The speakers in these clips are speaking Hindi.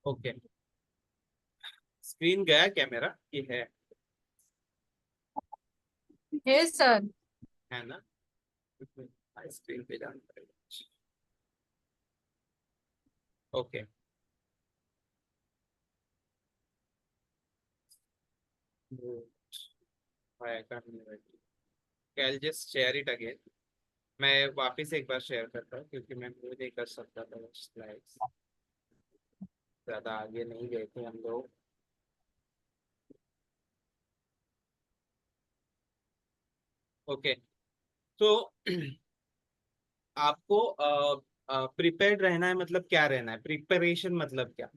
ओके। स्क्रीन गया क्या मेरा? ये है सर। है ना? स्क्रीन पे जाना पड़ेगा। Okay. Cal just share it again. मैं वापस एक बार शेयर करता हूँ क्योंकि मैं मूव नहीं कर सकता था स्लाइड्स। ज्यादा आगे नहीं गए थे हम लोग। ओके। तो आपको प्रिपेयर्ड रहना है, मतलब क्या रहना है, प्रिपरेशन मतलब क्या?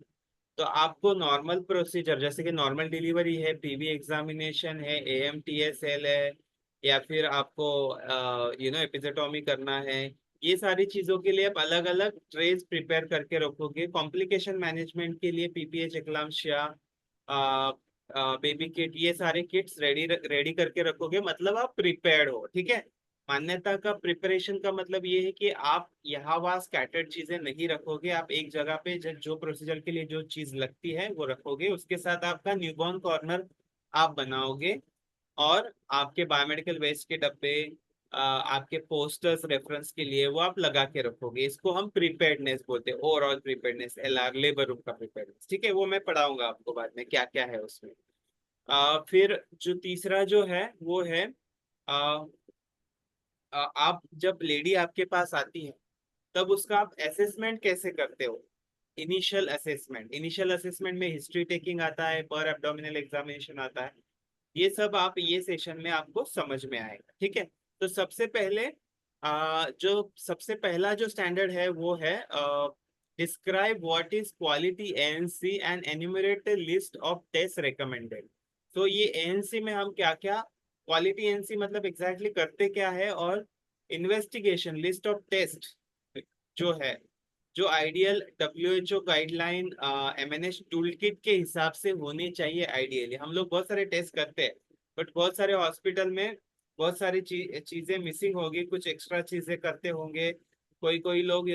तो आपको नॉर्मल प्रोसीजर जैसे कि नॉर्मल डिलीवरी है, पीवी एग्जामिनेशन है, एएमटीएसएल है, या फिर आपको एपिजेटोमी करना है, ये सारी चीजों के लिए आप अलग अलग ट्रेस प्रिपेयर करके रखोगे। कॉम्प्लिकेशन मैनेजमेंट के लिए पीपीएच, एक्लाम्शिया, बेबी किट, ये सारे किट्स रेडी रेडी करके रखोगे, मतलब आप प्रिपेयर्ड हो। ठीक है। मान्यता का प्रिपरेशन का मतलब ये है कि आप यहाँ वहाँ स्कैटर्ड चीजें नहीं रखोगे। आप एक जगह पे जो प्रोसीजर के लिए जो चीज लगती है वो रखोगे। उसके साथ आपका न्यूबॉर्न कॉर्नर आप बनाओगे, और आपके बायोमेडिकल वेस्ट के डब्बे, आपके पोस्टर्स रेफरेंस के लिए वो आप लगा के रखोगे। इसको हम प्रिपेयर्डनेस बोलते हैं, overall preparedness, LR, labour room का प्रिपेयर्डनेस। ठीक है, वो मैं पढ़ाऊंगा आपको बाद में क्या क्या है उसमें। फिर जो तीसरा जो है वो है, आप जब लेडी आपके पास आती है तब उसका आप असेसमेंट कैसे करते हो? इनिशियल असेसमेंट में हिस्ट्री टेकिंग आता है, पर एब्डोमिनल एग्जामिनेशन आता है। ये सब आप ये सेशन में आपको समझ में आएगा। ठीक है। तो सबसे पहले जो सबसे पहला जो स्टैंडर्ड है वो है, describe what is quality ANC and enumerate the list of test recommended. तो ये एएनसी में हम क्या क्या, क्वालिटी एएनसी मतलब एग्जैक्टली करते क्या है, और इन्वेस्टिगेशन लिस्ट ऑफ टेस्ट जो है, जो ideal WHO guideline MNS tool kit के हिसाब से होनी चाहिए। आइडियली हम लोग बहुत सारे टेस्ट करते हैं, बट बहुत सारे हॉस्पिटल में बहुत सारी चीजें मिसिंग होगी, कुछ एक्स्ट्रा चीजें करते होंगे। कोई कोई लोग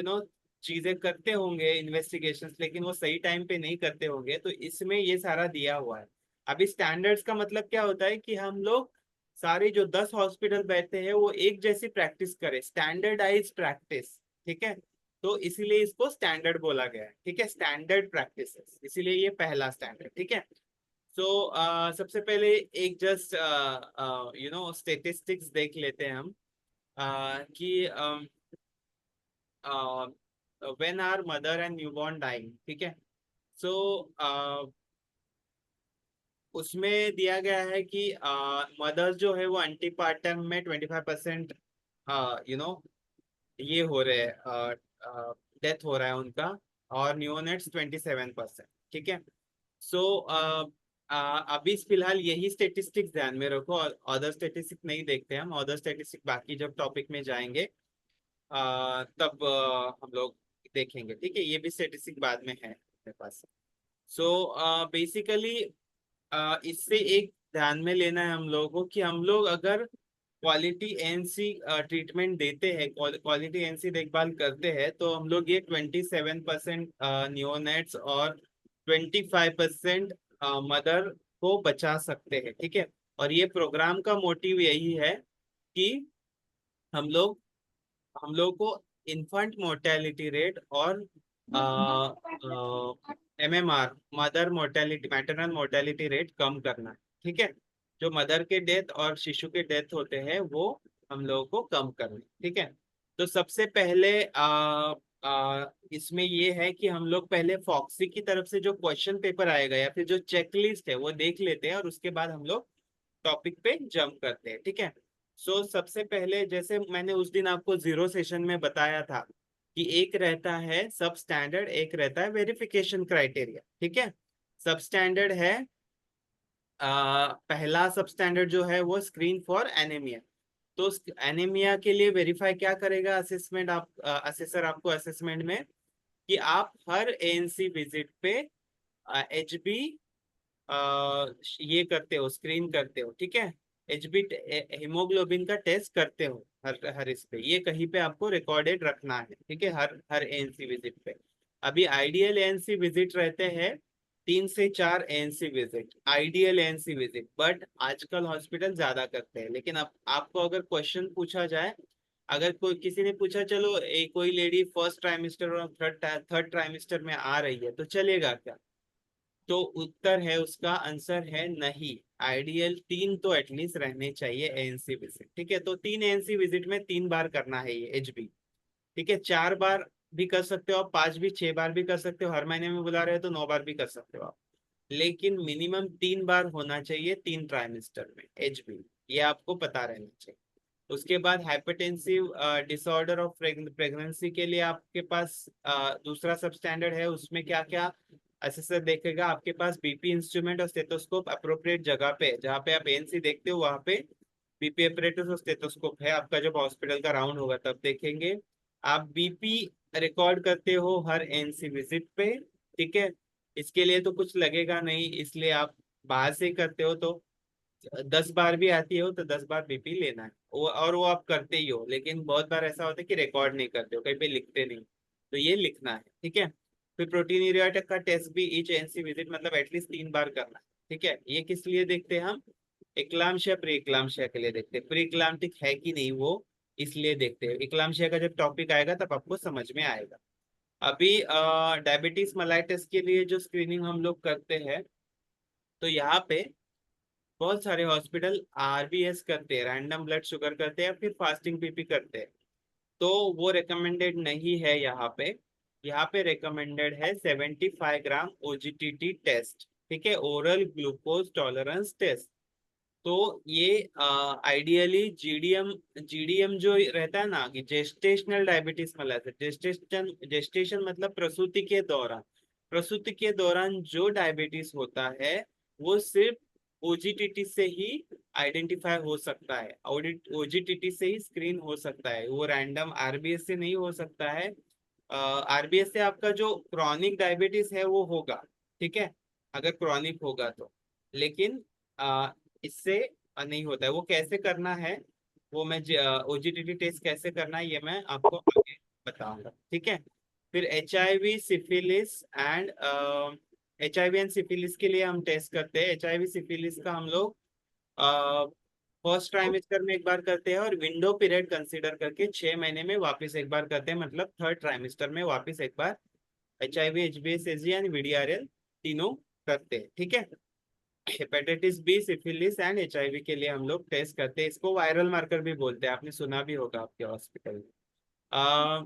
चीजें करते होंगे इन्वेस्टिगेशंस, लेकिन वो सही टाइम पे नहीं करते होंगे। तो इसमें ये सारा दिया हुआ है। अभी स्टैंडर्ड्स का मतलब क्या होता है कि हम लोग सारे जो 10 हॉस्पिटल बैठते हैं वो एक जैसी प्रैक्टिस करें, स्टैंडर्डाइज प्रैक्टिस। ठीक है। तो इसीलिए इसको स्टैंडर्ड बोला गया है। ठीक है, स्टैंडर्ड प्रैक्टिसेस, इसीलिए ये पहला स्टैंडर्ड। ठीक है। सो सबसे पहले एक जस्ट स्टेटिस्टिक्स देख लेते हैं हम, कि when are mother and newborn dying. ठीक है। सो उसमें दिया गया है कि मदर्स जो है वो एंटीपार्टम में 25% यू नो ये हो रहे हैं, डेथ हो रहा है उनका, और न्यूनेट्स 27%। ठीक है। सो अभी फिलहाल यही स्टेटिस्टिक्स ध्यान में रखो, और अदर स्टेटिस्टिक नहीं देखते हम। अदर स्टेटिस्टिक बाकी जब टॉपिक में जाएंगे तब हम लोग देखेंगे। ठीक है, ये भी स्टेटिस्टिक बाद में है मेरे पास। सो बेसिकली इससे एक ध्यान में लेना है हम लोगों को कि हम लोग अगर क्वालिटी एनसी ट्रीटमेंट देते हैं, क्वालिटी एनसी देखभाल करते हैं, तो हम लोग ये 27% नियोनेट्स और 25% मदर को बचा सकते हैं। ठीक है। और ये प्रोग्राम का मोटिव यही है कि हम लोग हम लोग को इन्फेंट मोर्टेलिटी रेट और MMR, mother mortality, maternal mortality rate कम करना है। ठीक है। जो मदर के डेथ और शिशु के डेथ होते हैं वो हम लोगों को कम करना है। ठीक है। तो सबसे पहले इसमें ये है कि हम लोग पहले फॉक्सी की तरफ से जो क्वेश्चन पेपर आएगा या फिर जो चेकलिस्ट है वो देख लेते हैं, और उसके बाद हम लोग टॉपिक पे जंप करते हैं। ठीक है। सो सबसे पहले जैसे मैंने उस दिन आपको जीरो सेशन में बताया था कि एक रहता है सब स्टैंडर्ड, एक रहता है वेरिफिकेशन क्राइटेरिया। ठीक है। सब स्टैंडर्ड है, पहला सब स्टैंडर्ड जो है वो स्क्रीन फॉर एनीमिया। तो एनीमिया के लिए वेरीफाई क्या करेगा असेसमेंट, आप असेसर आपको असेसमेंट में, कि आप हर एएनसी विजिट पे एचबी ये करते हो, स्क्रीन करते हो। ठीक है। एचबी हीमोग्लोबिन का टेस्ट करते हो हर हर इस पे, ये कहीं पे आपको रिकॉर्डेड रखना है। ठीक है, हर हर एएनसी विजिट पे। अभी आइडियल एएनसी विजिट रहते हैं 3 से 4 ANC visit, ideal ANC visit, but आजकल हॉस्पिटल ज्यादा करते हैं। लेकिन अब आपको अगर क्वेश्चन पूछा जाए, अगर कोई किसी ने पूछा चलो कोई लेडी फर्स्ट ट्राइमेस्टर और थर्ड ट्राइमेस्टर में आ रही है तो चलेगा क्या, तो उत्तर है उसका आंसर है नहीं। आइडियल 3 तो एटलीस्ट रहने चाहिए एएनसी विजिट, ठीक है। तो 3 एएनसी विजिट में 3 बार करना है ये एचबी, ठीक है। 4 बार भी कर सकते हो आप, 5 भी, 6 बार भी कर सकते हो, हर महीने में बुला रहे हो तो 9 बार भी कर सकते हो आप। लेकिन मिनिमम 3 बार होना चाहिए 3 ट्राइमेस्टर में एचबी, ये आपको पता रहना चाहिए। उसके बाद हाइपरटेंसिव डिसऑर्डर ऑफ प्रेगनेंसी के लिए आपके पास दूसरा सब स्टैंडर्ड है, उसमें क्या क्या असेसर देखेगा, आपके पास बीपी इंस्ट्रूमेंट और स्टेथोस्कोप अप्रोप्रिएट जगह पे, जहाँ पे आप एएनसी देखते हो वहाँ पे बीपी अपरेटस और स्टेथोस्कोप है आपका। जब हॉस्पिटल का राउंड होगा तब देखेंगे। आप बीपी रिकॉर्ड करते हो हर एएनसी विजिट पे, ठीक है। इसके लिए तो कुछ लगेगा नहीं, इसलिए आप बाहर से ही करते हो तो 10 बार भी आती हो तो 10 बार बीपी लेना है और वो आप करते ही हो। लेकिन बहुत बार ऐसा होता है कि रिकॉर्ड नहीं करते हो, कहीं पे लिखते नहीं, तो ये लिखना है, ठीक है। फिर प्रोटीन यूरिया का टेस्ट भी ईच एनसी विजिट मतलब एटलीस्ट 3 बार करना है, ठीक है। ये किस लिए देखते हैं हम, एक्लाम्शिया प्री एक्लाम्शिया के लिए देखते हैं, प्री एक्लाम्टिक है कि नहीं वो इसलिए देखते हैं। एक्लाम्शिया का जब टॉपिक आएगा तब आपको समझ में आएगा। अभी डायबिटीज मलाइटिस के लिए जो स्क्रीनिंग हम लोग करते हैं, तो यहाँ पे बहुत सारे हॉस्पिटल आरबीएस करते हैं, रैंडम ब्लड शुगर करते हैं, फिर फास्टिंग पीपी करते हैं। तो वो रिकमेंडेड नहीं है यहाँ पे। यहाँ पे रिकमेंडेड है 75 ग्राम ओजीटीटी टेस्ट, ठीक है, ओरल ग्लूकोज टॉलरेंस टेस्ट। तो ये आइडियली जीडीएम, जीडीएम जो रहता है ना कि जेस्टेशनल डायबिटीज मतलब जेस्टेशन, जेस्टेशन मतलब प्रसूति के दौरान, प्रसूति के दौरान जो डायबिटीज होता है वो सिर्फ ओजीटीटी से ही आइडेंटिफाई हो सकता है, ओजीटीटी से ही स्क्रीन हो सकता है, वो रैंडम आरबीएस से नहीं हो सकता है। आरबीएस से आपका जो क्रॉनिक डायबिटीज है वो होगा, ठीक है, अगर क्रॉनिक होगा तो। लेकिन इससे नहीं होता है। वो कैसे करना है, वो मैं ओजीटीटी टेस्ट कैसे करना है ये मैं आपको आगे बताऊंगा, ठीक है। फिर HIV syphilis and HIV and syphilis के लिए हम टेस्ट करते हैं। एचआईवी सिफिलिस का हम लोग फर्स्ट ट्राइमेस्टर में 1 बार करते हैं और विंडो पीरियड कंसीडर करके 6 महीने में वापस 1 बार करते हैं, मतलब थर्ड ट्राइमेस्टर में वापस 1 बार HIV HBS SG and VDRL तीनों करते हैं, ठीक है। Hepatitis B syphilis and HIV के लिए हम लोग टेस्ट करते हैं, इसको वायरल मार्कर भी बोलते हैं, आपने सुना भी होगा आपके हॉस्पिटल में।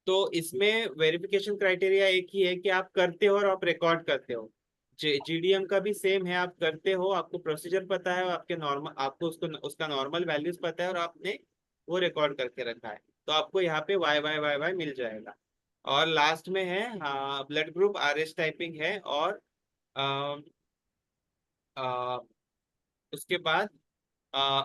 तो इसमें वेरिफिकेशन क्राइटेरिया एक ही है कि आप करते हो और आप रिकॉर्ड करते हो। जीडीएम का भी सेम है, आप करते हो, आपको प्रोसीजर पता है, आपके नॉर्मल, आपको उसको उसका नॉर्मल वैल्यूज पता है और आपने वो रिकॉर्ड करके रखा है, तो आपको यहाँ पे वाई वाई वाई वाई मिल जाएगा। और लास्ट में है ब्लड ग्रुप आरएस टाइपिंग है, और आ, उसके बाद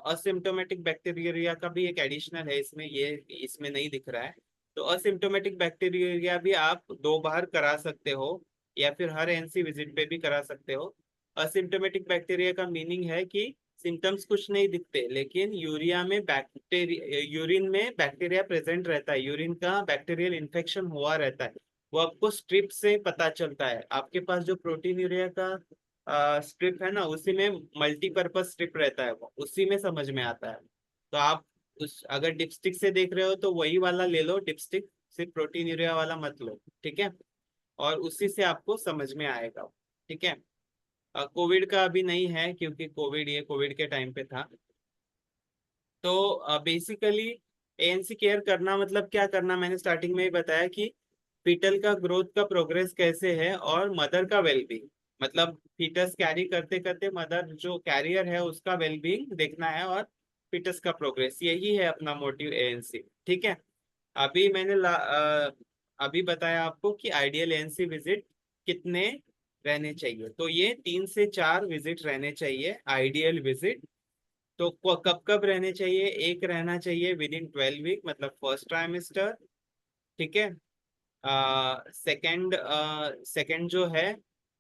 असिम्टोमेटिक बैक्टीरिया का भी एक एडिशनल है इसमें, ये इसमें नहीं दिख रहा है। तो असिम्टोमेटिक बैक्टीरिया भी आप 2 बार करा सकते हो या फिर हर एनसी विजिट पे भी करा सकते हो। असिम्टोमेटिक बैक्टीरिया का मीनिंग है कि सिम्टम्स कुछ नहीं दिखते लेकिन यूरिया में बैक्टीरिया, यूरिन में बैक्टीरिया प्रेजेंट रहता है, यूरिन का बैक्टीरियल इन्फेक्शन हुआ रहता है, वो आपको स्ट्रिप से पता चलता है। आपके पास जो प्रोटीन यूरिया का स्ट्रिप है ना, उसी में मल्टीपर्पज स्ट्रिप रहता है, वो उसी में समझ में आता है। तो आप उस अगर डिपस्टिक से देख रहे हो तो वही वाला ले लो डिपस्टिक, सिर्फ प्रोटीन यूरिया वाला मत लो, ठीक है। और उसी से आपको समझ में आएगा, ठीक है। कोविड का अभी नहीं है क्योंकि कोविड, ये कोविड के टाइम पे था। तो बेसिकली एएनसी केयर करना मतलब क्या करना, मैंने स्टार्टिंग में ही बताया कि फीटल का ग्रोथ का प्रोग्रेस कैसे है और मदर का वेलबींग, मतलब फीटस कैरी करते करते मदर जो कैरियर है उसका वेलबींग देखना है, और फीटस का प्रोग्रेस, यही है अपना मोटिव एएनसी, ठीक है। अभी मैंने अभी बताया आपको कि आइडियल एएनसी विजिट कितने रहने चाहिए, तो ये 3 से 4 विजिट रहने चाहिए आइडियल विजिट। तो कब कब रहने चाहिए, एक रहना चाहिए विद इन 12 वीक मतलब फर्स्ट ट्राइमेस्टर, ठीक है। सेकंड जो है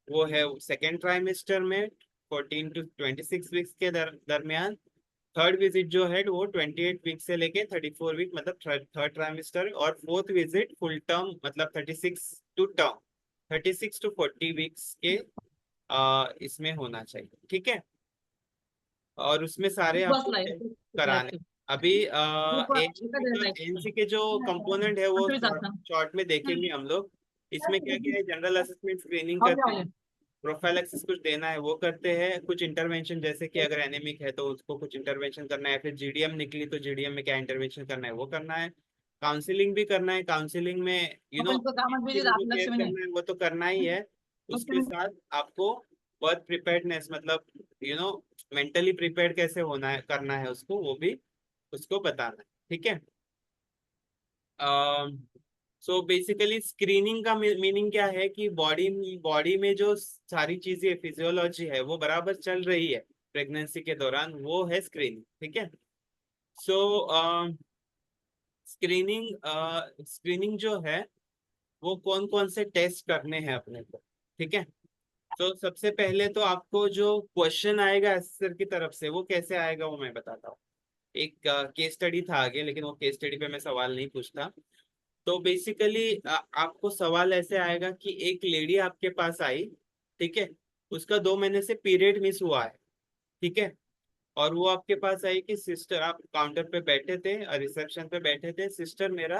वो है सेकंड ट्राइमेस्टर में 14 to 26 वीक्स के दरमियान। थर्ड विजिट जो है वो 28 वीक से लेके 34 वीक मतलब थर्ड ट्राइमेस्टर, और फोर्थ विजिट फुल टर्म मतलब टू टर्म 36 to 40 वीक्स के इसमें होना चाहिए, ठीक है। और उसमें सारे आपको टेस्ट कराने। अभी एएनसी के जो कंपोनेंट है वो शॉर्ट में देखेंगे हम लोग। इसमें क्या क्या है, जनरल असेसमेंट स्क्रीनिंग करते हैं, प्रोफाइलैक्सिस कुछ देना है वो करते हैं, कुछ इंटरवेंशन जैसे कि अगर एनेमिक है तो उसको कुछ इंटरवेंशन करना है, फिर जीडीएम निकली तो जीडीएम में क्या इंटरवेंशन करना है वो करना है, काउंसलिंग भी करना है, काउंसलिंग में केयर करना है वो तो करना ही है। उसके साथ आपको बर्थ प्रिपेयर्डनेस मतलब मेंटली प्रिपेयर्ड कैसे होना है करना है उसको, वो भी उसको बताना है, ठीक है। सो बेसिकली स्क्रीनिंग का मीनिंग क्या है कि बॉडी में जो सारी चीजें फिजियोलॉजी है वो बराबर चल रही है प्रेगनेंसी के दौरान, वो है स्क्रीनिंग, ठीक है। सो स्क्रीनिंग जो है वो कौन कौन से टेस्ट करने हैं अपने को, ठीक है। तो सबसे पहले तो आपको जो क्वेश्चन आएगा असेसर की तरफ से वो कैसे आएगा वो मैं बताता हूँ। एक केस स्टडी था आगे, लेकिन वो केस स्टडी पे मैं सवाल नहीं पूछता। तो बेसिकली आपको सवाल ऐसे आएगा कि एक लेडी आपके पास आई, ठीक है, उसका 2 महीने से पीरियड मिस हुआ है, ठीक है। और वो आपके पास आई कि सिस्टर, आप काउंटर पे बैठे थे, रिसेप्शन पे बैठे थे, सिस्टर मेरा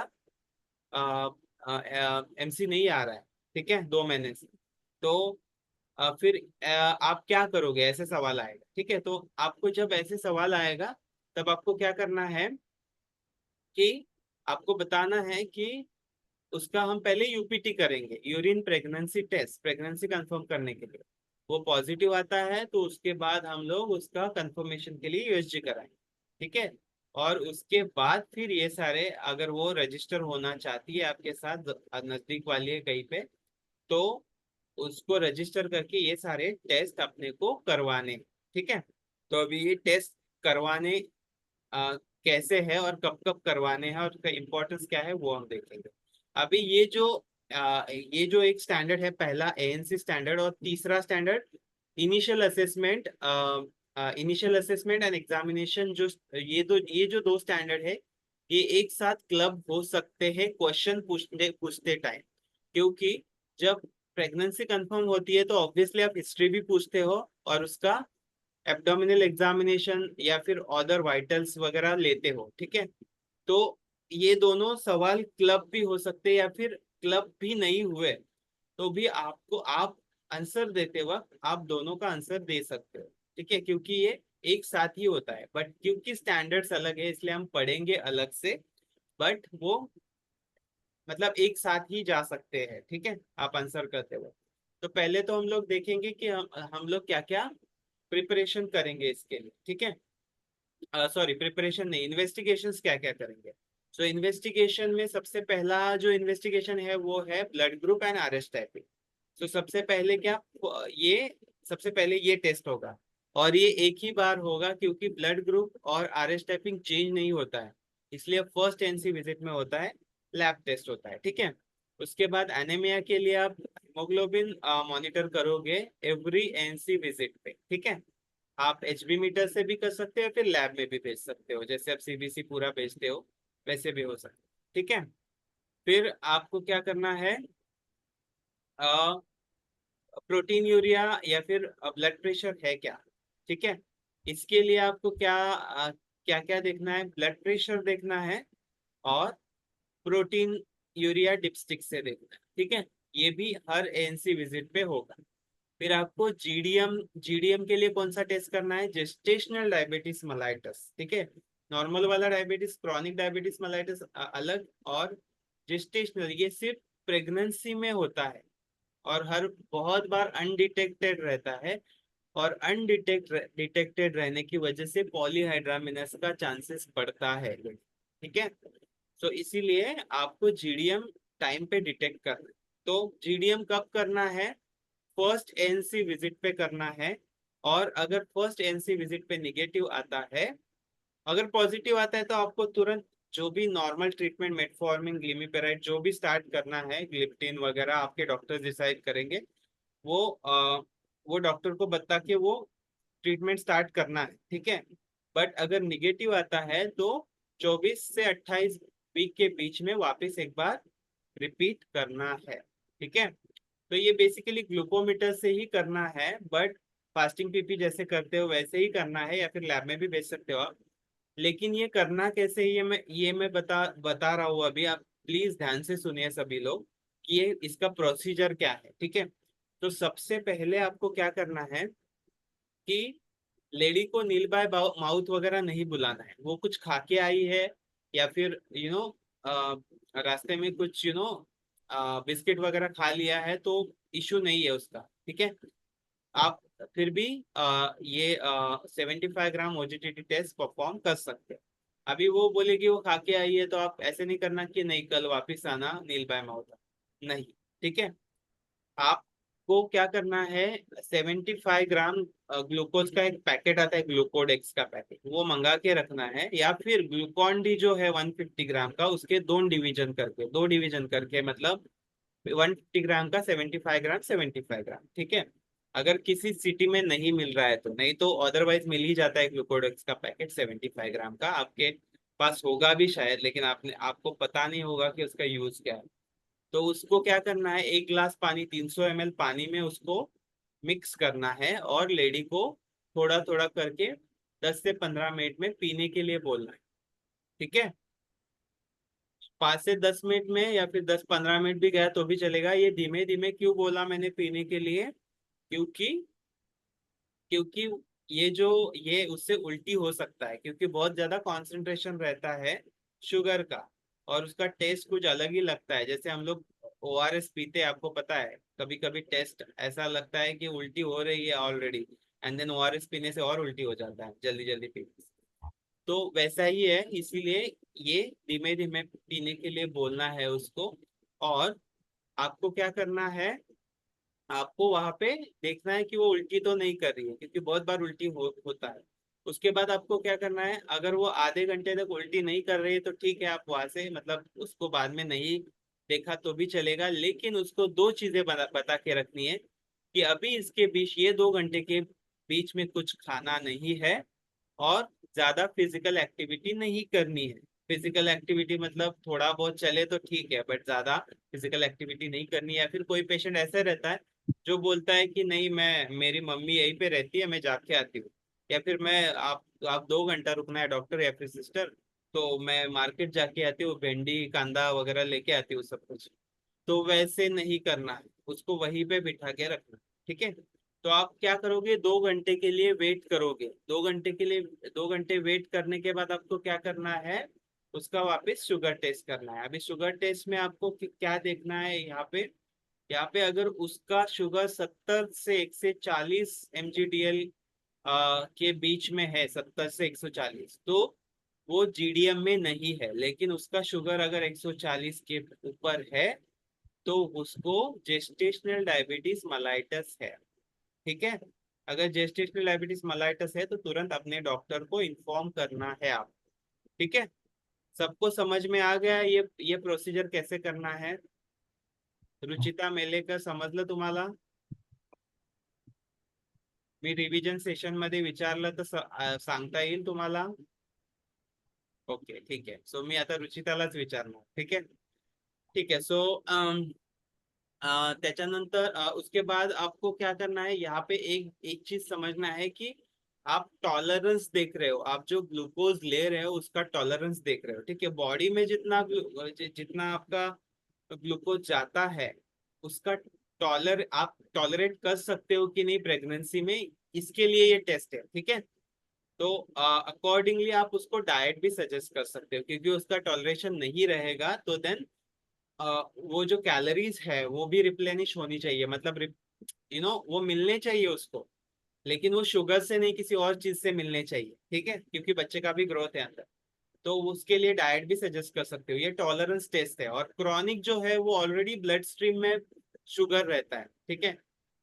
एमसी नहीं आ रहा है, ठीक है, 2 महीने से। तो फिर आप क्या करोगे, ऐसे सवाल आएगा, ठीक है। तो आपको जब ऐसे सवाल आएगा तब आपको क्या करना है कि आपको बताना है कि उसका हम पहले यूपीटी करेंगे, urine pregnancy test, pregnancy confirm करने के लिए। वो पॉजिटिव आता है तो उसके बाद हम लोग उसका कंफर्मेशन के लिए यूएसजी कराएंगे, ठीक है। और उसके बाद फिर ये सारे, अगर वो रजिस्टर होना चाहती है आपके साथ, नजदीक वाली है कहीं पे, तो उसको रजिस्टर करके ये सारे टेस्ट अपने को करवाने, ठीक है। तो अभी ये टेस्ट करवाने कैसे है और कब कब करवाने हैं और उसका इम्पोर्टेंस क्या है वो हम देखेंगे। अभी ये जो एक स्टैंडर्ड है, पहला एएनसी स्टैंडर्ड, और तीसरा standard initial assessment and examination, जो ये जो दो स्टैंडर्ड है, ये एक साथ क्लब हो सकते हैं क्वेश्चन पूछते पूछते टाइम। क्योंकि जब प्रेगनेंसी कंफर्म होती है तो ऑब्वियसली आप हिस्ट्री भी पूछते हो और उसका एब्डोमिनल एग्जामिनेशन या फिर अदर वाइटल्स वगैरह लेते हो, ठीक है। तो ये दोनों सवाल क्लब भी हो सकते हैं या फिर क्लब भी नहीं हुए तो भी आपको, आप आंसर देते वक्त आप दोनों का आंसर दे सकते हो, ठीक है, क्योंकि ये एक साथ ही होता है। बट क्योंकि स्टैंडर्ड्स अलग है इसलिए हम पढ़ेंगे अलग से, बट वो मतलब एक साथ ही जा सकते हैं, ठीक है, आप आंसर करते वक्त। तो पहले तो हम लोग देखेंगे कि हम लोग क्या क्या प्रिपरेशन करेंगे इसके लिए, ठीक है। सॉरी, प्रिपरेशन नहीं, इन्वेस्टिगेशंस क्या क्या करेंगे। सो इन्वेस्टिगेशन में सबसे पहला जो इन्वेस्टिगेशन है वो है blood group and RS typing. तो सबसे पहले क्या, ये सबसे पहले ये टेस्ट होगा, और ये एक ही बार होगा क्योंकि ब्लड ग्रुप और आरएस टाइपिंग चेंज नहीं होता है, इसलिए फर्स्ट एनसी विजिट में होता है, लैब टेस्ट होता है, ठीक है। उसके बाद एनीमिया के लिए आप हीमोग्लोबिन मॉनिटर करोगे एवरी एनसी विजिट पे, ठीक है। आप एचबी मीटर से भी कर सकते हो, फिर लैब में भी भेज सकते हो, जैसे आप सीबीसी पूरा भेजते हो वैसे भी हो सकता है, ठीक है। फिर आपको क्या करना है, प्रोटीन यूरिया या फिर ब्लड प्रेशर है क्या, ठीक है। इसके लिए आपको क्या क्या देखना है, ब्लड प्रेशर देखना है और प्रोटीन यूरिया डिपस्टिक से देखना है, ठीक है। ये भी हर एएनसी विजिट पे होगा। फिर आपको जीडीएम जीडीएम के लिए कौन सा टेस्ट करना है, जेस्टेशनल डायबिटीज मलाइटस, ठीक है। नॉर्मल वाला डायबिटीज, क्रॉनिक डायबिटीज मलाइटस अलग, और जेस्टेशनल ये सिर्फ प्रेगनेंसी में होता है और हर बहुत बार अनडिटेक्टेड रहता है, और डिटेक्टेड रहने की वजह से पॉलीहाइड्रामिनस का चांसेस बढ़ता है, ठीक है। तो इसीलिए आपको जीडीएम टाइम पे डिटेक्ट करना है। तो जीडीएम कब करना है, फर्स्ट एनसी विजिट पे करना है। और अगर फर्स्ट एनसी विजिट पे निगेटिव आता है, अगर पॉजिटिव आता है तो आपको तुरंत जो भी नॉर्मल ट्रीटमेंट, मेटफॉर्मिन, ग्लिमिपेराइड जो भी स्टार्ट करना है, ग्लिप्टिन वगैरह आपके डॉक्टर डिसाइड करेंगे, वो वो डॉक्टर को बता के वो ट्रीटमेंट स्टार्ट करना है, ठीक है। बट अगर निगेटिव आता है तो 24 से 28 वीक के बीच में वापस एक बार रिपीट करना है, ठीक है। तो ये बेसिकली ग्लूकोमीटर से ही करना है, बट फास्टिंग पीपी जैसे करते हो वैसे ही करना है, या फिर लैब में भी भेज सकते हो आप। लेकिन ये करना कैसे, ये मैं बता बता रहा हूँ अभी, आप प्लीज ध्यान से सुनिए सभी लोग कि ये इसका प्रोसीजर क्या है, ठीक है। तो सबसे पहले आपको क्या करना है कि लेडी को नील बाय माउथ वगैरह नहीं बुलाना है। वो कुछ खा के आई है, या फिर रास्ते में कुछ बिस्किट वगैरह खा लिया है, तो इशू नहीं है उसका, ठीक है। आप फिर भी ये 75 ग्राम ओजीटीटी टेस्ट परफॉर्म कर सकते हैं। अभी वो बोलेगी वो खा के आई है, तो आप ऐसे नहीं करना कि नहीं कल वापिस आना नील बाय माउथ, नहीं, ठीक है। आपको क्या करना है, 75 ग्राम ग्लूकोज का एक पैकेट आता है, ग्लूकोडेक्स का पैकेट, वो मंगा के रखना है। या फिर ग्लूकॉन डी जो है 150 ग्राम का, उसके दो डिवीजन करके मतलब 150 ग्राम का 75 ग्राम 75 ग्राम, ठीक है। अगर किसी सिटी में नहीं मिल रहा है तो, नहीं तो अदरवाइज मिल ही जाता है ग्लूकोडेक्स का पैकेट 75 ग्राम का, आपके पास होगा भी शायद, लेकिन आपको पता नहीं होगा कि उसका यूज क्या है। तो उसको क्या करना है, 1 गिलास पानी 300 ml पानी में उसको मिक्स करना है, और लेडी को थोड़ा थोड़ा करके 10 से 15 मिनट में पीने के लिए बोलना है, ठीक है। 5 से 10 मिनट में, या फिर 10-15 मिनट भी गया तो भी चलेगा। ये धीमे धीमे क्यों बोला मैंने पीने के लिए, क्योंकि क्योंकि ये उससे उल्टी हो सकता है, क्योंकि बहुत ज्यादा कंसंट्रेशन रहता है शुगर का, और उसका टेस्ट कुछ अलग ही लगता है। जैसे हम लोग ओआरएस पीते हैं, आपको पता है, कभी कभी टेस्ट ऐसा लगता है कि उल्टी हो रही है ऑलरेडी, एंड देन ओआरएस पीने से और उल्टी हो जाता है जल्दी जल्दी पीने से। तो वैसा ही है, इसीलिए ये धीमे धीमे पीने के लिए बोलना है उसको। और आपको क्या करना है, आपको वहां पे देखना है कि वो उल्टी तो नहीं कर रही है, क्योंकि बहुत बार उल्टी होता है। उसके बाद आपको क्या करना है, अगर वो आधे घंटे तक उल्टी नहीं कर रही है तो ठीक है, आप वहां से मतलब उसको बाद में नहीं देखा तो भी चलेगा, लेकिन उसको दो चीजें बता के रखनी है कि अभी इसके बीच, ये 2 घंटे के बीच में कुछ खाना नहीं है, और ज्यादा फिजिकल एक्टिविटी नहीं करनी है। फिजिकल एक्टिविटी मतलब थोड़ा बहुत चले तो ठीक है, बट ज्यादा फिजिकल एक्टिविटी नहीं करनी है। या फिर कोई पेशेंट ऐसा रहता है जो बोलता है कि नहीं, मैं मेरी मम्मी यहीं पे रहती है, मैं जाके आती हूँ, या फिर मैं आप 2 घंटा रुकना है डॉक्टर या फिर सिस्टर, तो मैं मार्केट जाके आती हूँ, भिंडी कांदा वगैरह लेके आती हूँ सब कुछ। तो वैसे नहीं करना है, उसको वहीं पे बिठा के रखना, ठीक है। तो आप क्या करोगे, 2 घंटे के लिए वेट करोगे। 2 घंटे के लिए 2 घंटे वेट करने के बाद आपको क्या करना है, उसका वापस शुगर टेस्ट करना है। अभी शुगर टेस्ट में आपको क्या देखना है, यहाँ पे अगर उसका शुगर 70 से 140 mgdl के बीच में है, 70 से 140, तो वो जीडीएम में नहीं है। लेकिन उसका शुगर अगर 140 के ऊपर है, तो उसको जेस्टेशनल डायबिटीज मलाइटस है, ठीक है। अगर जेस्टेशनल डायबिटीज मलाइटस है तो तुरंत अपने डॉक्टर को इन्फॉर्म करना है आप, ठीक है। सबको समझ में आ गया है ये प्रोसीजर कैसे करना है? रुचिता मेलेकर, समजलं तुम्हाला? मी रिव्हिजन सेशन मध्ये विचारलं तर सांगता येईल तुम्हाला? ओके, ठीक आहे। सो मी आता रुचितालाच विचारणार, ठीक आहे। ठीक है। सो त्याच्यानंतर उसके बाद आपको क्या करना है, यहाँ पे एक एक चीज समझना है कि आप टॉलरेंस देख रहे हो, आप जो ग्लूकोज ले रहे हो उसका टॉलरेंस देख रहे हो, ठीक है। बॉडी में जितना आपका ग्लूकोज जाता है, उसका आप टॉलरेट कर सकते हो कि नहीं प्रेगनेंसी में, इसके लिए ये टेस्ट है, ठीक है। तो अकॉर्डिंगली आप उसको डाइट भी सजेस्ट कर सकते हो, क्योंकि उसका टॉलरेशन नहीं रहेगा तो देन वो जो कैलोरीज है वो भी रिप्लेनिश होनी चाहिए, मतलब वो मिलने चाहिए उसको। लेकिन वो शुगर से नहीं, किसी और चीज से मिलने चाहिए, ठीक है, क्योंकि बच्चे का भी ग्रोथ है अंदर। तो उसके लिए डाइट भी सजेस्ट कर सकते हो। ये टॉलरेंस टेस्ट है। और क्रॉनिक जो है वो ऑलरेडी ब्लड स्ट्रीम में शुगर रहता है, ठीक है।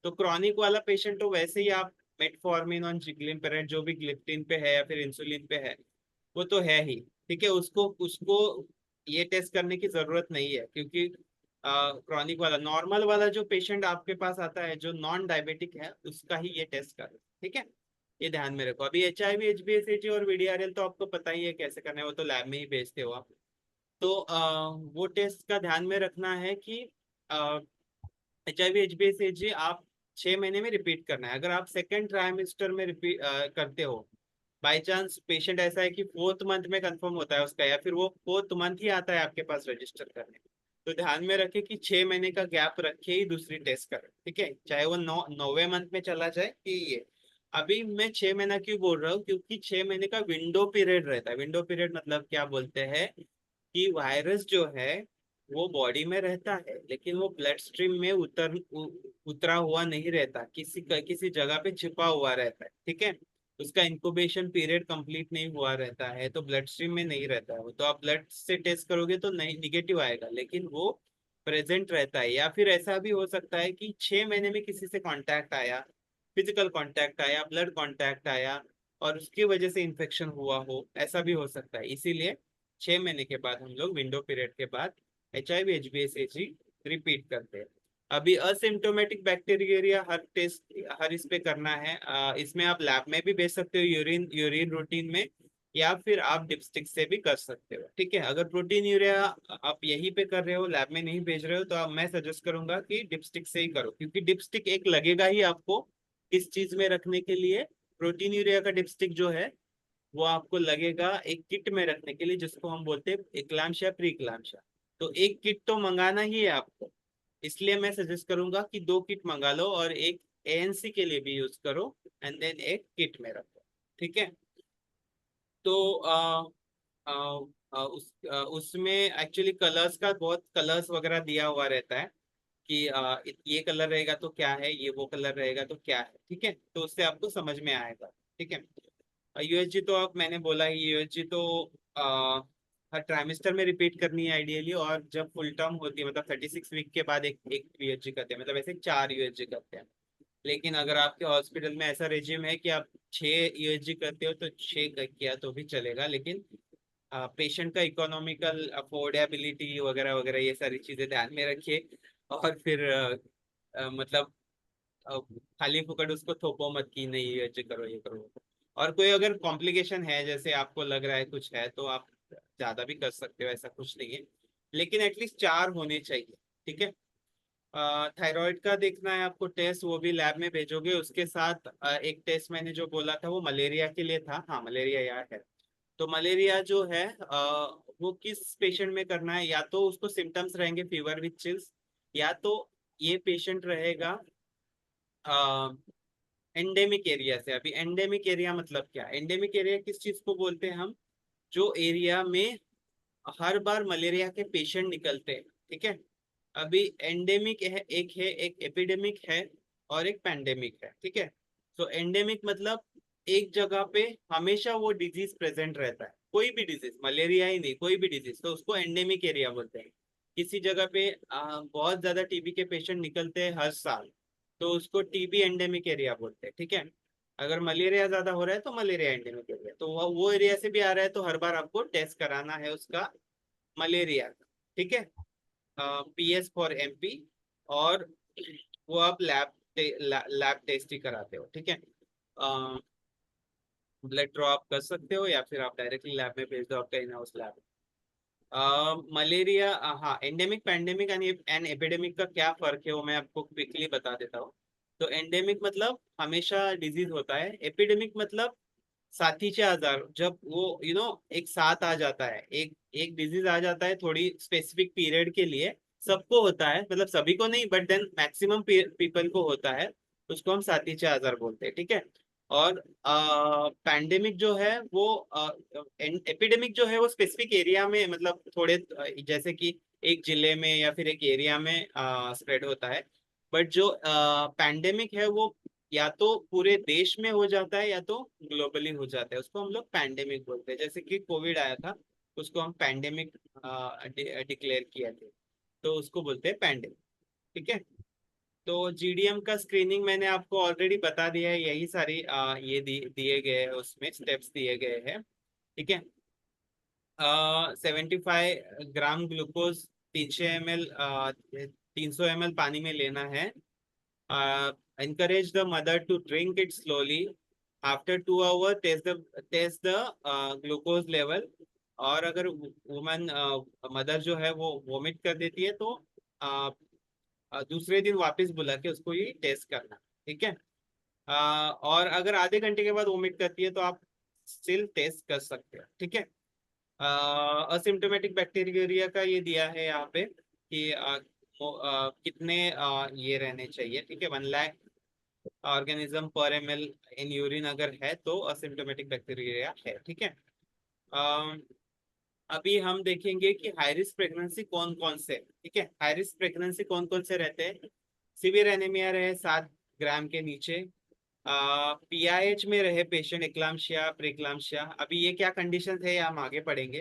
तो क्रॉनिक वाला पेशेंट तो वैसे ही आप मेटफॉर्मिन और जिग्लिम्पेरेट जो भी ग्लिप्टिन पे है या फिर इंसुलिन पे है, वो तो है ही, ठीक है। उसको उसको ये टेस्ट करने की जरूरत नहीं है, क्योंकि क्रॉनिक वाला, नॉर्मल वाला जो पेशेंट आपके पास आता है जो नॉन डायबिटिक है, उसका ही ये टेस्ट कर, ठीक है। ये ध्यान में रखो। अभी HIV HbA1c और VDRL तो आपको पता ही है कैसे करना है, वो तो लैब में ही भेजते हो आप। तो वो टेस्ट का ध्यान में रखना है कि HIV HbA आप 6 महीने में रिपीट करना है। अगर आप सेकेंड ट्राइमेस्टर में रिपीट करते हो, बाई चांस पेशेंट ऐसा है कि 4th मंथ में कंफर्म होता है उसका, या फिर वो 4th मंथ ही आता है आपके पास रजिस्टर करने, तो ध्यान में रखे कि 6 महीने का गैप रखे ही दूसरी टेस्ट करें, ठीक है, चाहे वो 9वें मंथ में चला जाए कि ये। अभी मैं 6 महीना क्यों बोल रहा हूँ, क्योंकि 6 महीने का विंडो पीरियड रहता है। विंडो पीरियड मतलब क्या बोलते हैं कि वायरस जो है वो बॉडी में रहता है, लेकिन वो ब्लड स्ट्रीम में उतरा हुआ नहीं रहता, किसी जगह पे छिपा हुआ रहता है, ठीक है। उसका इंक्यूबेशन पीरियड कंप्लीट नहीं हुआ रहता है, तो ब्लड स्ट्रीम में नहीं रहता है वो। तो आप ब्लड से टेस्ट करोगे तो नहीं, निगेटिव आएगा, लेकिन वो प्रेजेंट रहता है। या फिर ऐसा भी हो सकता है कि 6 महीने में किसी से कांटेक्ट आया, फिजिकल कांटेक्ट आया, ब्लड कांटेक्ट आया, और उसकी वजह से इन्फेक्शन हुआ हो, ऐसा भी हो सकता है। इसीलिए 6 महीने के बाद हम लोग विंडो पीरियड के बाद HIV HbA रिपीट करते हैं। अभी असिम्टोमेटिक बैक्टीरिया हर टेस्ट, हर इस पे करना है। इसमें आप लैब में भी भेज सकते हो, यूरिन यूरिन रूटीन में, या फिर आप डिपस्टिक से भी कर सकते हो, ठीक है। अगर प्रोटीन यूरिया आप यहीं पे कर रहे हो, लैब में नहीं भेज रहे हो, तो आप, मैं सजेस्ट करूंगा कि डिपस्टिक से ही करो, क्योंकि डिपस्टिक एक लगेगा ही आपको किस चीज में रखने के लिए। प्रोटीन यूरिया का डिपस्टिक जो है वो आपको लगेगा एक किट में रखने के लिए, जिसको हम बोलते हैं इक्लाम्शिया प्री इक्लाम्शिया। तो एक किट तो मंगाना ही है आपको, इसलिए मैं सजेस्ट करूंगा कि 2 किट मंगा लो, और एक ANC के लिए भी यूज करो, एंड देन एक किट में रखो, ठीक है। तो उसमें एक्चुअली कलर्स का, बहुत कलर्स वगैरह दिया हुआ रहता है कि ये कलर रहेगा तो क्या है, ये वो कलर रहेगा तो क्या है, ठीक है। तो उससे आपको समझ में आएगा, ठीक है। USG तो अब मैंने बोला ही, USG तो आ, हर ट्राइमेस्टर में रिपीट करनी है आइडियली, और जब फुल टर्म होती है, मतलब 36 वीक के बाद एक एक USG करते हैं, मतलब ऐसे 4 USG करते हैं। लेकिन अगर आपके हॉस्पिटल में ऐसा रेजिम है कि आप 6 USG करते हो, तो 6 किया तो भी चलेगा, लेकिन पेशेंट का इकोनॉमिकल अफोर्डेबिलिटी वगैरह वगैरह ये सारी चीजें ध्यान में रखिए। और फिर मतलब अ, खाली फुकट उसको थोपो मत कि नहीं ये करो ये करो। और कोई अगर कॉम्प्लिकेशन है, जैसे आपको लग रहा है कुछ है, तो आप ज्यादा भी कर सकते हो, ऐसा कुछ नहीं है, लेकिन एटलीस्ट 4 होने चाहिए, ठीक है। थायराइड का देखना है आपको टेस्ट, वो भी लैब में भेजोगे। उसके साथ एक टेस्ट मैंने जो बोला था वो मलेरिया के लिए था, हाँ मलेरिया याद है। तो मलेरिया जो है वो किस पेशेंट में करना है, या तो उसको सिम्टम्स रहेंगे फीवर विथ चिल्स, या तो ये पेशेंट रहेगा एंडेमिक एरिया से। अभी एंडेमिक एरिया मतलब क्या, एंडेमिक एरिया किस चीज को बोलते हैं हम, जो एरिया में हर बार मलेरिया के पेशेंट निकलते हैं, ठीक है। अभी एंडेमिक है, एक एपिडेमिक है, और एक पैंडेमिक है, ठीक है। तो एंडेमिक मतलब एक जगह पे हमेशा वो डिजीज प्रेजेंट रहता है, कोई भी डिजीज, मलेरिया ही नहीं, कोई भी डिजीज, तो उसको एंडेमिक एरिया बोलते हैं। किसी जगह पे बहुत ज्यादा TB के पेशेंट निकलते हैं हर साल, तो उसको TB एंडेमिक एरिया बोलते हैं, ठीक है। अगर मलेरिया ज्यादा हो रहा है तो मलेरिया एंडेमिक एरिया, तो वो एरिया से भी आ रहा है, तो हर बार आपको टेस्ट कराना है उसका मलेरिया, ठीक है। PS फॉर MP, और वो आप लैब टेस्ट ही कराते हो, ठीक है। ब्लड ड्रॉ आप कर सकते हो, या फिर आप डायरेक्टली लैब में भेज दो, आपका इन हाउस लैब। मलेरिया, हाँ, एंडेमिक पैंडेमिक एंड एपिडेमिक का क्या फर्क है वो मैं आपको क्विकली बता देता हूँ। तो एंडेमिक मतलब हमेशा डिजीज होता है, एपिडेमिक मतलब साथीचे आजार, जब वो एक साथ आ जाता है, एक एक डिजीज आ जाता है थोड़ी स्पेसिफिक पीरियड के लिए, सबको होता है, मतलब सभी को नहीं, बट देन मैक्सिमम पीपल को होता है, उसको हम साथीचे आजार बोलते हैं, ठीक है। और पैंडेमिक जो है वो, एपिडेमिक जो है वो स्पेसिफिक एरिया में, मतलब थोड़े जैसे कि एक जिले में या फिर एक एरिया में स्प्रेड होता है। बट जो पैंडेमिक है वो या तो पूरे देश में हो जाता है, या तो ग्लोबली हो जाता है, उसको हम लोग पैंडेमिक बोलते हैं। जैसे कि कोविड आया था, उसको हम पैंडेमिक डिक्लेयर किया थे, तो उसको बोलते हैं पैंडेमिक, ठीक है। तो GDM का स्क्रीनिंग मैंने आपको ऑलरेडी बता दिया है, यही सारी ये दिए गए हैं, उसमें स्टेप्स दिए गए हैं, ठीक है। 75 ग्राम ग्लूकोज 300 ml 300 ml पानी में लेना है। Encourage the mother to drink it slowly. After 2 hours, test the glucose level. और अगर वुमन मदर जो है वो वोमिट कर देती है, तो दूसरे दिन वापस बुला के उसको ये टेस्ट करना, ठीक है। और अगर आधे घंटे के बाद वोमिट करती है तो आप स्टिल टेस्ट कर सकते हो, ठीक है। असिम्टोमेटिक बैक्टीरिया का ये दिया है यहाँ पे कि कितने ये रहने चाहिए, ठीक है। 1 लाख ऑर्गेनिज्म पर ml इन यूरिन अगर है तो असिम्टोमेटिक बैक्टीरिया है, ठीक है। अ, अभी हम देखेंगे कि हाई रिस्क प्रेगनेंसी कौन कौन से, ठीक है। हाई रिस्क प्रेगनेंसी कौन कौन से रहते हैं। सीवियर एनीमिया रहे 7 ग्राम के नीचे, पीआईएच में रहे पेशेंट, एक्लाम्शिया प्रीक्लाम्शिया। अभी ये क्या कंडीशन है ये हम आगे पढ़ेंगे।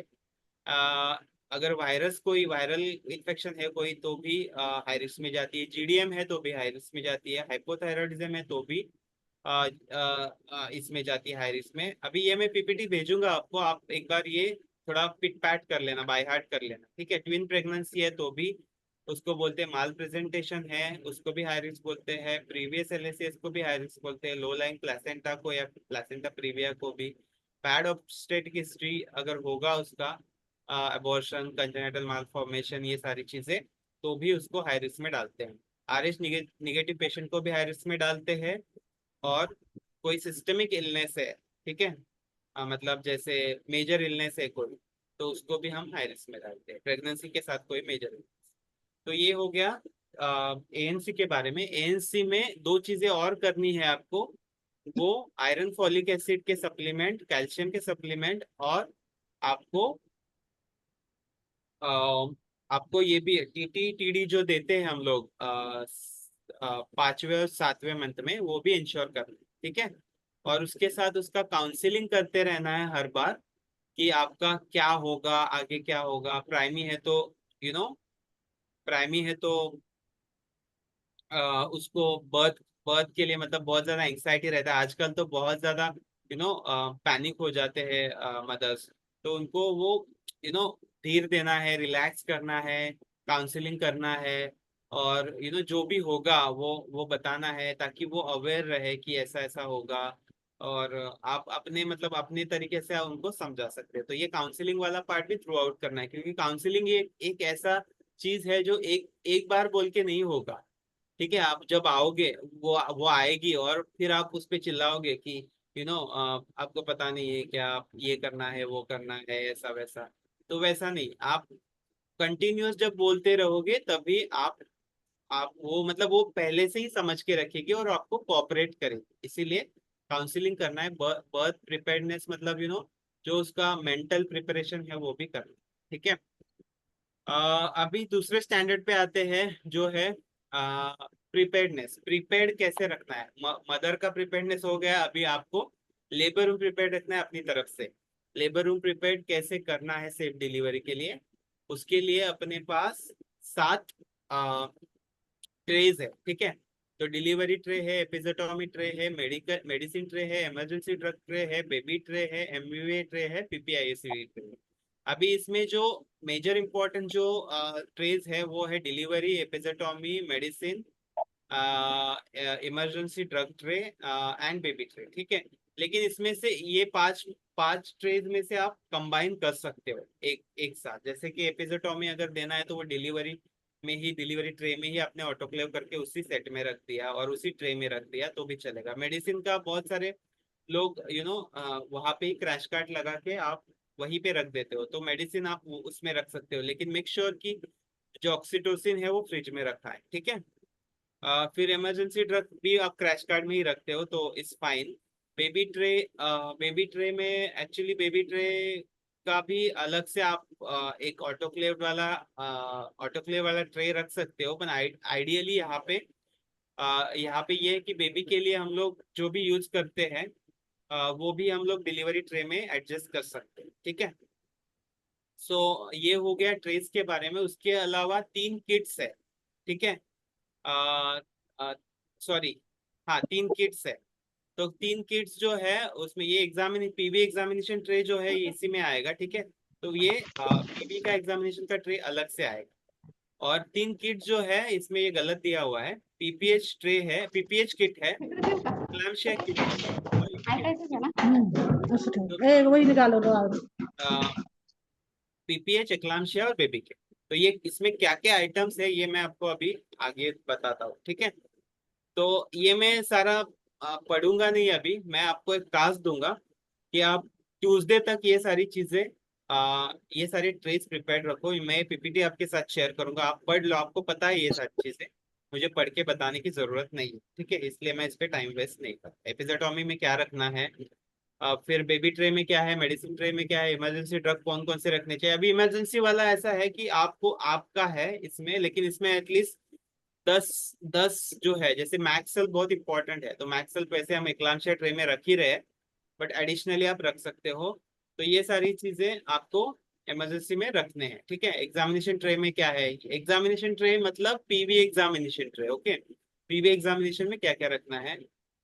अ, अगर वायरस कोई वायरल इन्फेक्शन है कोई तो भी हाई रिस्क में जाती है, जीडीएम है तो भी हाई रिस्क में जाती है, हाइपोथायरॉयडिज्म है तो भी इसमें जाती है हाई रिस्क में। अभी ये मैं पीपीटी भेजूंगा आपको, आप एक बार ये थोड़ा पिट पैट कर लेना, बाय हार्ट कर लेना, ठीक है। ट्विन प्रेगनेंसी है तो भी उसको बोलते हैं माल प्रेजेंटेशन है, उसको भी हाई रिस्क बोलते हैं। प्रीवियस एलएसीएस को भी हाई रिस्क बोलते हैं। लो लाइन प्लेसेंटा को या प्लेसेंटा प्रीविया को भी। बैड ऑब्स्टेटिक हिस्ट्री अगर होगा उसका, अबॉर्शन, कंजेनिटल मालफॉर्मेशन, ये सारी चीजें, तो भी उसको हाई रिस्क में डालते हैं। आरएच निगेटिव पेशेंट को भी हाई रिस्क में डालते हैं। और कोई सिस्टमिक इलनेस है, ठीक है, मतलब जैसे मेजर इलनेस है कोई, तो उसको भी हम हाई रिस्क में डालते हैं प्रेगनेंसी के साथ कोई मेजर इलनेस। तो ये हो गया एएनसी के बारे में। एएनसी में 2 चीजें और करनी है आपको, वो आयरन फॉलिक एसिड के सप्लीमेंट, कैल्शियम के सप्लीमेंट, और आपको आपको ये भी टीटी टीडी जो देते हैं हम लोग 5वें और 7वें मंथ में, वो भी इंश्योर करना, ठीक है। और उसके साथ उसका काउंसलिंग करते रहना है हर बार कि आपका क्या होगा आगे, क्या होगा। प्राइमी है तो यू नो प्राइमी है तो उसको बर्थ बर्थ के लिए मतलब बहुत ज्यादा एंग्जाइटी रहता है आजकल, तो बहुत ज्यादा पैनिक हो जाते हैं मदर्स। तो उनको वो धीर देना है, रिलैक्स करना है, काउंसलिंग करना है, और जो भी होगा वो बताना है, ताकि वो अवेयर रहे कि ऐसा ऐसा होगा। और आप अपने मतलब अपने तरीके से उनको समझा सकते हैं। तो ये काउंसलिंग वाला पार्ट भी थ्रू आउट करना है, क्योंकि काउंसलिंग ये एक ऐसा चीज है जो एक एक बार बोल के नहीं होगा, ठीक है। आप जब आओगे, वो आएगी और फिर आप उस पे चिल्लाओगे कि आपको पता नहीं है क्या, आप ये करना है वो करना है ऐसा वैसा। तो वैसा नहीं, आप कंटिन्यूअस जब बोलते रहोगे तभी आप वो मतलब वो पहले से ही समझ के रखेगी और आपको कोऑपरेट करेगी। इसीलिए काउंसलिंग करना है। बर्थ प्रिपेयर्डनेस मतलब जो उसका मेंटल प्रिपरेशन है वो भी करना है, ठीक है। अभी दूसरे स्टैंडर्ड पे आते हैं जो है प्रिपेयर्डनेस। प्रिपेयर्ड कैसे रखना है, मदर का प्रिपेयर्डनेस हो गया। अभी आपको लेबर रूम प्रिपेयर्ड रखना है अपनी तरफ से। लेबर रूम प्रिपेयर्ड कैसे करना है सेफ डिलीवरी के लिए, उसके लिए अपने पास 7 ट्रेज है, ठीक है। तो डिलीवरी ट्रे है, एपिजोटोमी ट्रे है, मेडिकल मेडिसिन ट्रे है, इमरजेंसी ड्रग ट्रे है, बेबी ट्रे है, एमवीए ट्रे है, पीपीआईसी ट्रे है। अभी इसमें जो मेजर इंपॉर्टेंट जो ट्रेज है वो है delivery, एपिजोटोमी, medicine, emergency drug tray and baby tray, ठीक है। लेकिन इसमें से ये पांच पांच ट्रेज में से आप कंबाइन कर सकते हो एक एक साथ। जैसे कि एपिजोटोमी अगर देना है तो वो डिलीवरी में ही, डिलीवरी ट्रे में ही आपने ऑटोक्लेव करके उसी सेट में रख दिया और उसी ट्रे में रख दिया तो भी चलेगा। मेडिसिन का बहुत सारे लोग वहां पे ही क्रैश कार्ड लगा के आप वहीं पे रख देते हो, तो मेडिसिन आप उसमें रख सकते हो, लेकिन मेक श्योर कि जो ऑक्सीटोसिन है वो फ्रिज में रखा है, ठीक है। फिर इमरजेंसी ड्रग भी आप क्रैश कार्ड में ही रखते हो तो it's fine. Baby tray, baby tray में एक्चुअली बेबी ट्रे का भी अलग से आप ऑटोक्लेव वाला ट्रे रख सकते हो, पर आइडियली यहाँ पे ये है कि बेबी के लिए हम लोग जो भी यूज करते हैं वो भी हम लोग डिलीवरी ट्रे में एडजस्ट कर सकते हैं, ठीक है। सो ये हो गया ट्रेस के बारे में। उसके अलावा 3 किट्स है, ठीक है। सॉरी, हाँ 3 किट्स है। तो 3 किट्स जो है उसमें ये पीवी एग्जामिनेशन ट्रे जो है ये इसी में आएगा, ठीक है। तो ये पीवी का एग्जामिनेशन का ट्रे अलग से आएगा। और 3 किट जो है इसमें ये गलत दिया हुआ है, पीपीएच ट्रे है, पीपीएच किट है, क्लैम्शिया किट है, वही निकालो पीपीएच, एक्लाम्शिया और बेबी किट। तो ये इसमें क्या क्या आइटम्स है ये मैं आपको अभी आगे बताता हूँ, ठीक है। तो ये मैं सारा पढ़ूंगा नहीं अभी, मैं आपको एक टास्क दूंगा कि आप ट्यूसडे तक ये सारी चीजें ये सारी ट्रेस प्रिपेयर रखो। मैं पीपीटी आपके साथ शेयर करूंगा, आप पढ़ लो, आपको पता है ये सारी चीजें, मुझे पढ़ के बताने की जरूरत नहीं है, ठीक है। इसलिए मैं इस पे टाइम वेस्ट नहीं करता। एपिजेटॉमी में क्या रखना है, फिर बेबी ट्रे में क्या है, मेडिसिन ट्रे में क्या है, इमरजेंसी ड्रग कौन कौन से रखने चाहिए। अभी इमरजेंसी वाला ऐसा है कि आपको आपका है इसमें, लेकिन इसमें एटलीस्ट 10 10 जो है, जैसे मैक्सल बहुत इंपॉर्टेंट है, तो मैक्सल वैसे हम एक्लाम्शिया ट्रे में रख ही रहे, बट एडिशनली आप रख सकते हो। तो ये सारी चीजें आपको इमरजेंसी में रखने हैं, ठीक है। एग्जामिनेशन ट्रे में क्या है, एग्जामिनेशन ट्रे मतलब PV examination tray, okay. PV examination में क्या क्या रखना है,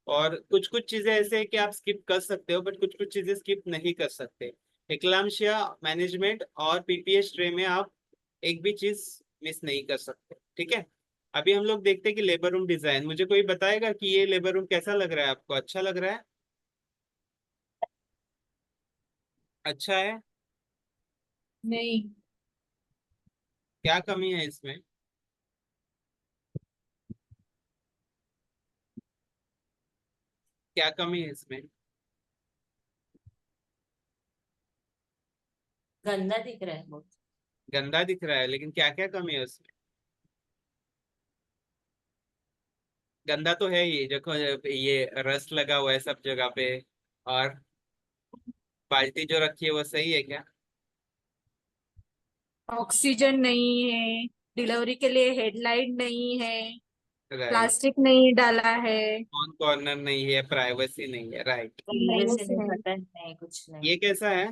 और कुछ कुछ चीजें ऐसे है कि आप स्किप कर सकते हो, बट कुछ कुछ चीजें स्किप नहीं कर सकते। एक्लाम्शिया मैनेजमेंट और पीपीएस ट्रे में आप एक भी चीज मिस नहीं कर सकते, ठीक है। अभी हम लोग देखते हैं कि लेबर रूम डिजाइन, मुझे कोई बताएगा कि ये लेबर रूम कैसा लग रहा है आपको, अच्छा लग रहा है, अच्छा है, नहीं। क्या कमी है इसमें, क्या कमी है इसमें। गंदा दिख रहा है बहुत। गंदा दिख रहा है, लेकिन क्या क्या कमी है उसमें। गंदा तो है ही, देखो ये रस लगा हुआ है सब जगह पे, और बाल्टी जो रखी है वो सही है क्या। ऑक्सीजन नहीं है। डिलीवरी के लिए हेडलाइट नहीं है। राइट। प्लास्टिक नहीं डाला है। कौन कॉर्नर नहीं है, प्राइवेसी नहीं है, राइट। पहले से प्राइवेसी नहीं, नहीं। बटन नहीं, कुछ नहीं। ये कैसा है,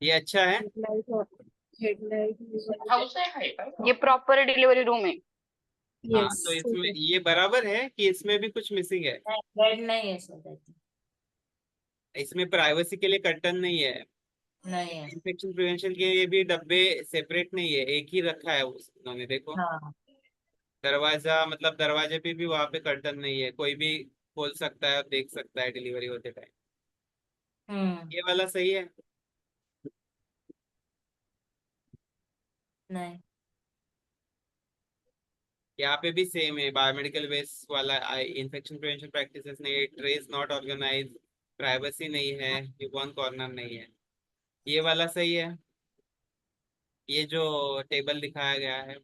ये अच्छा है। ये प्रॉपर डिलीवरी रूम है। हाँ यस। तो इसमें ये बराबर है कि इसमें भी कुछ मिसिंग है, नहीं, बेड नहीं है सर। इसमें प्राइवेसी के लिए कर्टन नहीं है, नहीं है। इन्फेक्शन प्रिवेंशन के लिए भी डब्बे सेपरेट नहीं है, एक ही रखा है उन्होंने, देखो। हाँ। दरवाजा मतलब दरवाजे पे भी वहां पे कर्टन नहीं है, कोई भी खोल सकता है और देख सकता है डिलीवरी होते टाइम। हम्म। ये वाला सही है। नहीं। यहाँ पे भी सेम है, बायोमेडिकल वेस्ट वाला, इन्फेक्शन प्रिवेंशन प्रैक्टिसेस नहीं है, ट्रेस नॉट ऑर्गेनाइज, प्राइवेसी नहीं है, वन कॉर्नर नहीं है। ये वाला सही है, ये जो टेबल दिखाया गया है,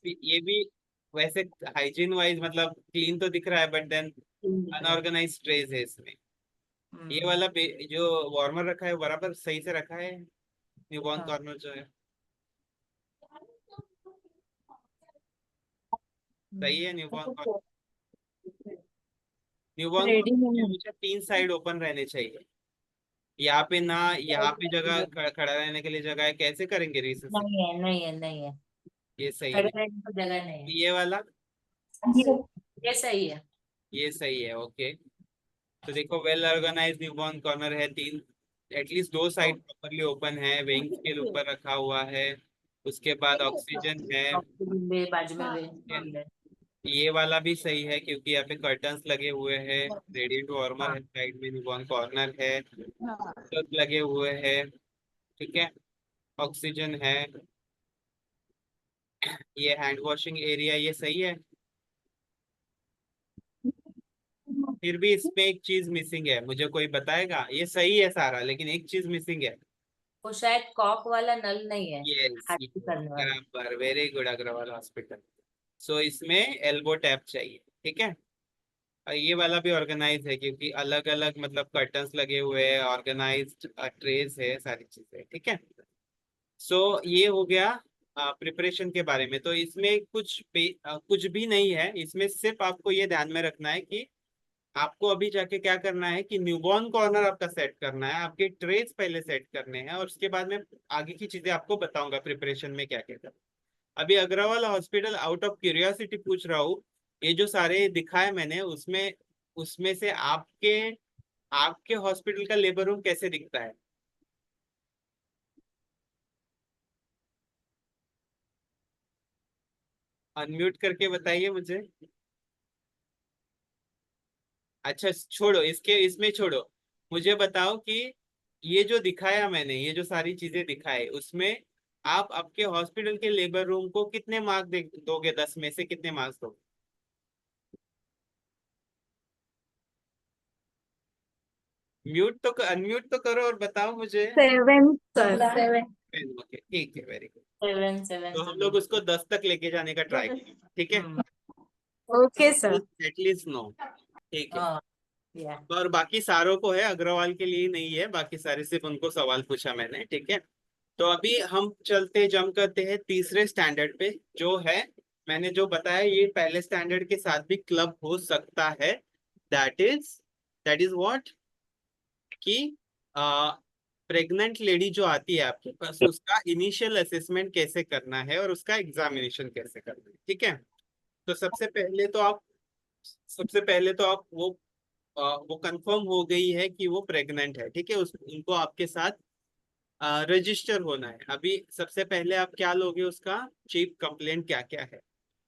ये भी वैसे हाइजीन वाइज मतलब क्लीन तो दिख रहा है, बट देन तीन दिख रहा है। अनऑर्गेनाइज ट्रेस है इसमें। ये हम्म। वाला जो वार्मर रखा है बराबर सही से रखा है, न्यूबॉर्न हाँ। कॉर्नर जो है सही है, newborn corner. Newborn ready corner के नहीं हमेशा 3 साइड ओपन रहने चाहिए, यहाँ पे ना, यहाँ पे जगह खड़ा रहने के लिए जगह है, कैसे करेंगे रिसेस। नहीं है, नहीं है, नहीं है। ये सही खड़े नहीं। रहने को जगह नहीं है। ये वाला, ये सही है। ये सही है, ओके। तो देखो वेल ऑर्गेनाइज न्यूबॉर्न कॉर्नर है, तीन एटलीस्ट 2 साइड प्रॉपरली ओपन है, वेइंग स्केल ऊपर रखा हुआ है, उसके बाद ऑक्सीजन है, ऑक्सीजन बे बाजू में है। बे। ये वाला भी सही है क्योंकि यहाँ पे कर्टन्स लगे हुए हैं, रेडिएंट वार्मर है साइड में, न्यूबॉर्न कॉर्नर है, सब लगे हुए हैं, ठीक है। ऑक्सीजन है, ये हैंड वॉशिंग एरिया ये सही है। फिर भी इसमें एक चीज मिसिंग है, मुझे कोई बताएगा, ये सही है सारा लेकिन एक चीज मिसिंग है। वो शायद कॉक वाला नल नहीं है। यस, खाली करने वाला। बराबर, वेरी गुड अग्रवाल हॉस्पिटल। सो इसमें एल्बो टैप चाहिए, ठीक है। और ये वाला भी ऑर्गेनाइज है क्योंकि अलग अलग मतलब कर्टन्स लगे हुए हैं, ऑर्गेनाइज्ड ट्रेस है, सारी चीजें, ठीक है। सो ये हो गया प्रिपरेशन के बारे में। तो इसमें कुछ भी नहीं है, इसमें सिर्फ आपको ये ध्यान में रखना है कि आपको अभी जाके क्या करना है कि न्यूबॉर्न कॉर्नर आपका सेट करना है, आपके ट्रेस पहले सेट करने हैं, और उसके बाद में आगे की चीजें आपको बताऊंगा प्रिपरेशन में क्या क्या करना। अभी Agarwal hospital out of curiosity पूछ रहा हूँ, ये जो सारे दिखाए मैंने उसमें उसमें से आपके आपके हॉस्पिटल का लेबर रूम कैसे दिखता है। अनम्यूट करके बताइए मुझे। अच्छा छोड़ो, इसके इसमें छोड़ो, मुझे बताओ कि ये जो दिखाया मैंने, ये जो सारी चीजें दिखाए, उसमें आप आपके हॉस्पिटल के लेबर रूम को कितने मार्क दोगे? 10 में से कितने मार्क्स दोगे? म्यूट तो अनम्यूट तो करो और बताओ मुझे। 7 सर। ओके ठीक है, वेरी गुड। 7 7 तो हम लोग उसको 10 तक लेके जाने का ट्राई करेंगे, ठीक है? Okay sir. एटलीस्ट 9, ठीक है। हाँ या और बाकी सारों को है, अग्रवाल के लिए नहीं है, बाकी सारे सिर्फ उनको सवाल पूछा मैंने, ठीक है। तो अभी हम चलते जम करते हैं तीसरे स्टैंडर्ड पे, जो है मैंने जो बताया, ये पहले स्टैंडर्ड के साथ भी क्लब हो सकता है। दैट इज व्हाट, कि प्रेग्नेंट लेडी जो आती है आपके पास, उसका इनिशियल असेसमेंट कैसे करना है और उसका एग्जामिनेशन कैसे करना है, ठीक है। तो सबसे पहले तो आप वो कंफर्म हो गई है कि वो प्रेग्नेंट है, ठीक है। उस उनको आपके साथ रजिस्टर होना है। अभी सबसे पहले आप क्या लोगे, उसका चीफ कंप्लेंट क्या क्या है,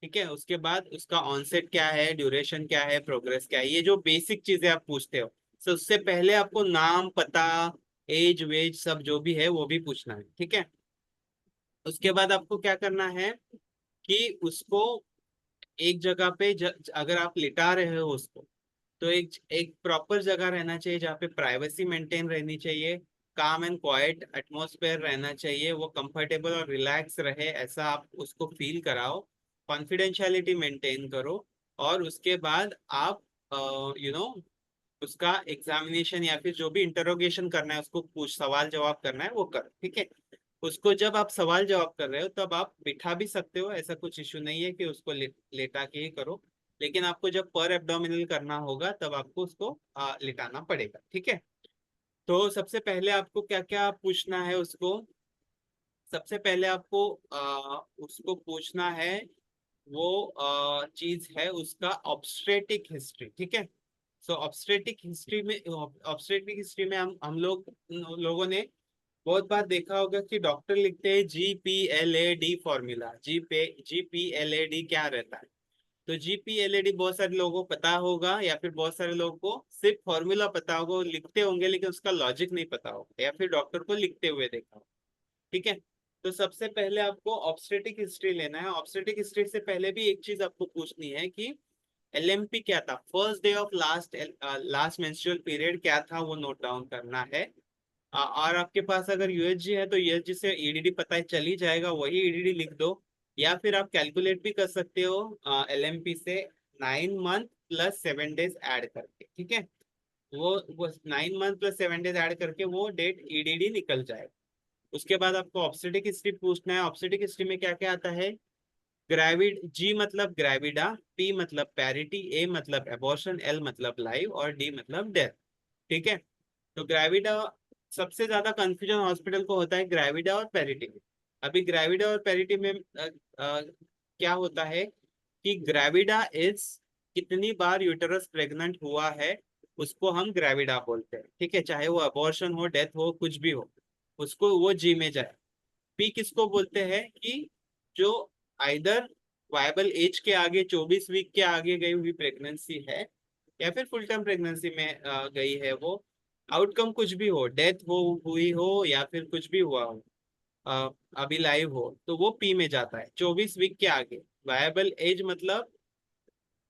ठीक है। उसके बाद उसका ऑनसेट क्या है, ड्यूरेशन क्या है, प्रोग्रेस क्या है, ये जो बेसिक चीजें आप पूछते हो। तो उससे पहले आपको नाम, पता, एज वेज सब जो भी है वो भी पूछना है, ठीक है। उसके बाद आपको क्या करना है कि उसको एक जगह पे अगर आप लिटा रहे हो उसको, तो एक एक प्रॉपर जगह रहना चाहिए जहाँ पे प्राइवेसी मेंटेन रहनी चाहिए, काम एंड क्वाइट एटमॉस्फेयर रहना चाहिए, वो कंफर्टेबल और रिलैक्स रहे, ऐसा आप उसको फील कराओ। कॉन्फिडेंशियलिटी मेंटेन करो। और उसके बाद आप यू नो उसका एग्जामिनेशन या फिर जो भी इंटरोगेशन करना है, उसको पूछ सवाल जवाब करना है वो कर, ठीक है। उसको जब आप सवाल जवाब कर रहे हो तब आप बिठा भी सकते हो, ऐसा कुछ इशू नहीं है कि उसको लेटा के ही करो। लेकिन आपको जब पर एब्डोमिनल करना होगा तब आपको उसको लिटाना पड़ेगा, ठीक है। तो सबसे पहले आपको क्या क्या पूछना है उसको? सबसे पहले आपको उसको पूछना है, वो चीज है उसका ऑब्स्टेट्रिक हिस्ट्री, ठीक है। सो ऑब्स्टेट्रिक हिस्ट्री में हम लोगों ने बहुत बार देखा होगा कि डॉक्टर लिखते हैं GPLAD फॉर्मूला। GPLAD क्या रहता है? तो GPLAD बहुत सारे लोगों को पता होगा, या फिर बहुत सारे लोगों को सिर्फ फॉर्मूला पता होगा, वो लिखते होंगे लेकिन उसका लॉजिक नहीं पता होगा, या फिर डॉक्टर को लिखते हुए देखा हो, ठीक है। तो सबसे पहले आपको ऑब्स्टेट्रिक हिस्ट्री लेना है। ऑब्स्टेट्रिक हिस्ट्री से पहले भी एक चीज आपको पूछनी है कि LMP क्या था, first day of last menstrual period क्या था, वो नोट डाउन करना है। और आपके पास अगर USG है तो USG से EDD पता चल ही जाएगा, वही EDD लिख दो। या फिर आप कैलकुलेट भी कर सकते हो LMP से 9 मंथ प्लस 7 डेज ऐड करके, ठीक है। वो 9 मंथ प्लस 7 डेज ऐड करके वो डेट EDD निकल जाएगा। उसके बाद आपको ऑब्स्टेट्रिक हिस्ट्री पूछना है। ऑब्स्टेट्रिक हिस्ट्री में क्या क्या आता है? ग्रेविड G मतलब ग्रेविडा, P मतलब पैरिटी, A मतलब एबॉर्शन, L मतलब लाइव और D मतलब डेथ, ठीक है। तो ग्रेविडा, सबसे ज्यादा कंफ्यूजन हॉस्पिटल को होता है ग्रेविडा और पैरिटी में। अभी ग्रेविडा और पैरिटी में क्या होता है कि ग्रेविडा इज कितनी बार यूटरस प्रेग्नेंट हुआ है, उसको हम ग्रेविडा बोलते हैं, ठीक है। चाहे वो अबॉर्शन हो, डेथ हो, कुछ भी हो, उसको वो G में जाए। पी किसको बोलते हैं कि जो आइदर वायबल एज के आगे 24 वीक के आगे गई हुई प्रेगनेंसी है, या फिर फुल टर्म प्रेगनेंसी में गई है, वो आउटकम कुछ भी हो, डेथ हुई हो या फिर कुछ भी हुआ हो, अ, अभी लाइव हो, तो वो पी में जाता है 24 वीक के आगे। वायबल एज मतलब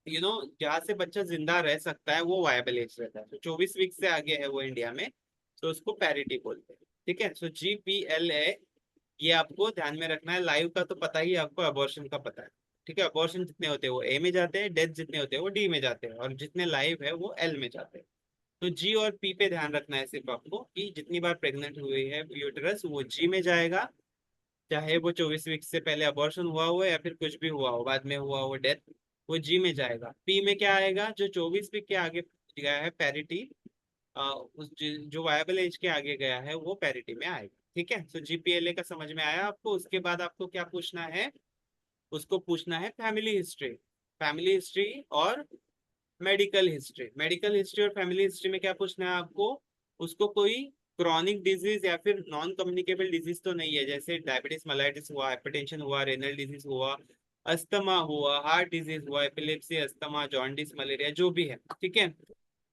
जहाँ से बच्चा जिंदा रह सकता है वो वायबल एज रहता है। तो 24 वीक से आगे है वो इंडिया में, तो उसको पैरिटी बोलते हैं, ठीक है। सो GPLA ये आपको ध्यान में रखना है। लाइव का तो पता ही है आपको, अबॉर्शन का पता है, ठीक है। अबॉर्शन जितने होते हैं वो A में जाते हैं, डेथ जितने होते हैं वो D में जाते हैं, और जितने लाइव है वो L में जाते हैं। तो G और P पे ध्यान रखना है सिर्फ आपको, कि जितनी बार प्रेग्नेंट हुई है यूटरस वो G में जाएगा, चाहे वो 24 वीक से पहले अबॉर्शन हुआ हो या फिर कुछ भी हुआ हो, बाद में हुआ हो डेथ, वो G में जाएगा। P में क्या आएगा? जो 24 वीक के आगे गया है पैरिटी, जो वायबल एज के आगे गया है वो पैरिटी में आएगा, ठीक है। सो GPLA का समझ में आया आपको? उसके बाद आपको क्या पूछना है? उसको पूछना है फैमिली हिस्ट्री। फैमिली हिस्ट्री और मेडिकल हिस्ट्री। मेडिकल हिस्ट्री और फैमिली हिस्ट्री में क्या पूछना है आपको? उसको कोई क्रॉनिक डिजीज या फिर नॉन कम्युनिकेबल डिजीज तो नहीं है, जैसे डायबिटीज मेलाइटिस हुआ, हाइपरटेंशन हुआ, रेनल डिजीज हुआ, अस्थमा हुआ, हार्ट डिजीज हुआ, एपिलेप्सी, अस्थमा, जॉन्डिस, मलेरिया, जो भी है, ठीक है।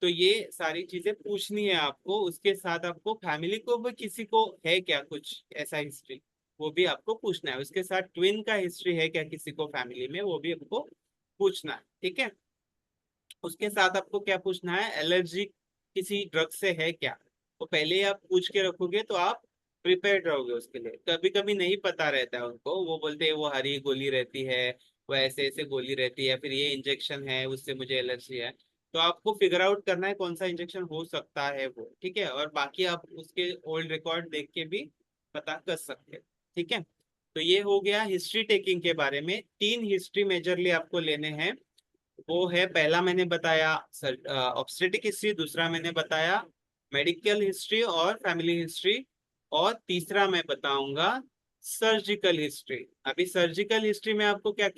तो ये सारी चीजें पूछनी है आपको। उसके साथ आपको फैमिली को भी किसी को है क्या कुछ ऐसा हिस्ट्री, वो भी आपको पूछना है। उसके साथ ट्विन का हिस्ट्री है क्या किसी को फैमिली में, वो भी आपको पूछना है, ठीक है। उसके साथ आपको क्या पूछना है, एलर्जी किसी ड्रग से है क्या, तो पहले ही आप पूछ के रखोगे तो आप प्रिपेयर्ड रहोगे उसके लिए। कभी कभी नहीं पता रहता है उनको, वो बोलते हैं वो हरी गोली रहती है, वो ऐसे ऐसे गोली रहती है, फिर ये इंजेक्शन है उससे मुझे एलर्जी है। तो आपको फिगर आउट करना है कौन सा इंजेक्शन हो सकता है वो, ठीक है। और बाकी आप उसके ओल्ड रिकॉर्ड देख के भी पता कर सकते हैं, ठीक है। तो ये हो गया हिस्ट्री टेकिंग के बारे में। 3 हिस्ट्री मेजरली आपको लेने हैं। वो है, पहला मैंने बताया ऑब्स्टेटिक हिस्ट्री, दूसरा मैंने बताया मेडिकल हिस्ट्री और फैमिली हिस्ट्री, और तीसरा मैं बताऊंगा सर्जिकल हिस्ट्री। अभी सर्जिकल हिस्ट्री में आपको क्या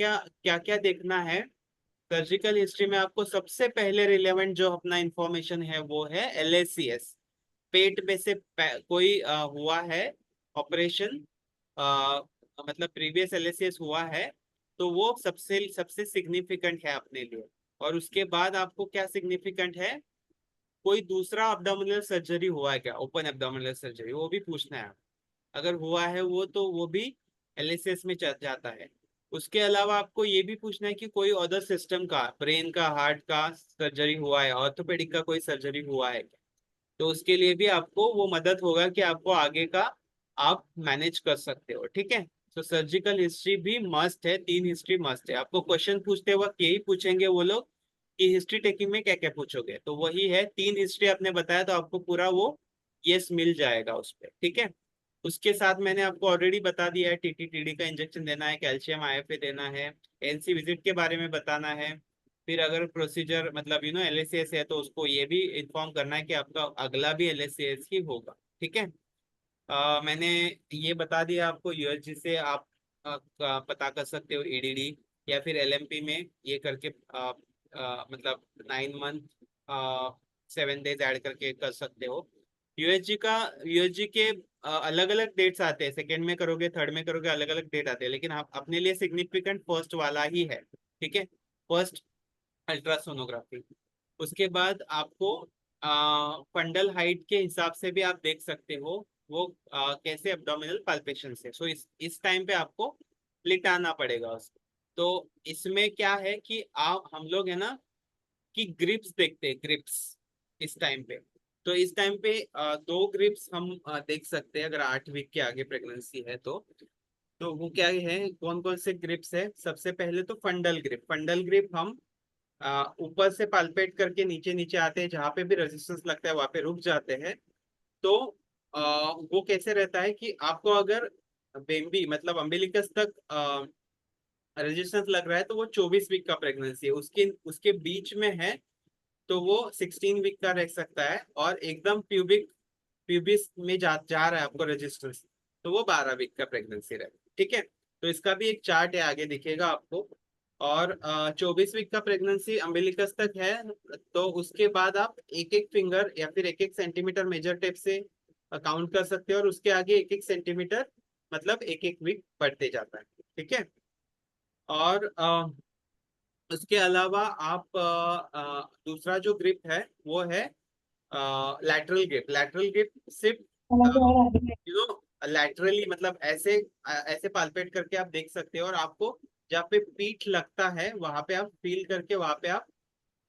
क्या देखना है। सर्जिकल हिस्ट्री में आपको सबसे पहले रिलेवेंट जो अपना इंफॉर्मेशन है वो है LACS। पेट में से कोई हुआ है ऑपरेशन, मतलब प्रीवियस LACS हुआ है, तो वो सबसे सबसे सिग्निफिकेंट है अपने लिए। और उसके बाद आपको क्या सिग्निफिकेंट है, कोई दूसरा अब्डोमिनल सर्जरी हुआ है क्या, ओपन अब्डोमिनल सर्जरी, वो भी पूछना है। अगर हुआ है वो तो वो भी LACS में जाता है। उसके अलावा आपको ये भी पूछना है कि कोई अदर सिस्टम का, ब्रेन का, हार्ट का सर्जरी हुआ है, ऑर्थोपेडिक का कोई सर्जरी हुआ है क्या। तो उसके लिए भी आपको वो मदद होगा कि आपको आगे का आप मैनेज कर सकते हो, ठीक है। तो सर्जिकल हिस्ट्री भी मस्ट है, 3 हिस्ट्री मस्ट है। आपको क्वेश्चन पूछते वक्त यही पूछेंगे वो लोग कि हिस्ट्री टेकिंग में क्या क्या पूछोगे, तो वही है 3 हिस्ट्री आपने बताया, तो आपको पूरा वो यस मिल जाएगा उस पर, ठीक है। उसके साथ मैंने आपको ऑलरेडी बता दिया है, TTTD का इंजेक्शन देना है, कैल्शियम IFA देना है, NC विजिट के बारे में बताना है। फिर अगर प्रोसीजर मतलब LACS है तो उसको ये भी इन्फॉर्म करना है कि आपका अगला भी LACS ही होगा, ठीक है। मैंने ये बता दिया आपको, USG से आप पता कर सकते हो EDD, या फिर LMP में ये करके मतलब 9 मंथ 7 डेज ऐड करके कर सकते हो। यूएसजी के अलग अलग डेट्स आते हैं, सेकेंड में करोगे, थर्ड में करोगे, अलग अलग डेट आते हैं, लेकिन आप अपने लिए सिग्निफिकेंट फर्स्ट वाला ही है, ठीक है। First ultrasonography. उसके बाद आपको फंडल हाइट के हिसाब से भी आप देख सकते हो वो कैसे एब्डोमिनल पाल्पेशन से। सो इस टाइम पे आपको प्लिट आना पड़ेगा उसको। तो इसमें क्या है कि आप हम लोग है ना कि ग्रिप्स देखते हैं, ग्रिप्स इस टाइम पे। तो इस टाइम पे 2 ग्रिप्स हम देख सकते हैं अगर 8 वीक के आगे प्रेगनेंसी है तो वो क्या है, कौन कौन से ग्रिप्स है। सबसे पहले तो फंडल ग्रिप। फंडल ग्रिप हम ऊपर से पाल्पेट करके नीचे नीचे आते हैं, जहाँ पे भी रेजिस्टेंस लगता है वहां पे रुक जाते हैं। तो वो कैसे रहता है कि आपको अगर बेबी मतलब अम्बिलिकस तक रेजिस्टेंस लग रहा है तो वो 24 वीक का प्रेगनेंसी है। उसके उसके बीच में है तो वो 16 वीक का रह सकता है, और एकदम प्यूबिस में जा रहा है आपको रेजिस्टेंस, तो वो 12 वीक का प्रेगनेंसी रहेगा, ठीक है। तो इसका भी एक चार्ट है, आगे दिखेगा आपको। और 24 वीक का प्रेगनेंसी अम्बिलिकस तक है, तो उसके बाद आप एक एक फिंगर या फिर एक एक सेंटीमीटर मेजर टेप से काउंट कर सकते हो, और उसके आगे एक एक सेंटीमीटर मतलब एक एक वीक बढ़ते जाता है, ठीक है। और उसके अलावा आप दूसरा जो ग्रिप है वो है लैटरल ग्रिप। लैटरल ग्रिप सिर्फ लैटरली मतलब ऐसे ऐसे पाल्पेट करके आप देख सकते हो, और आपको जहाँ पे पीठ लगता है वहां पे आप फील करके वहां पे आप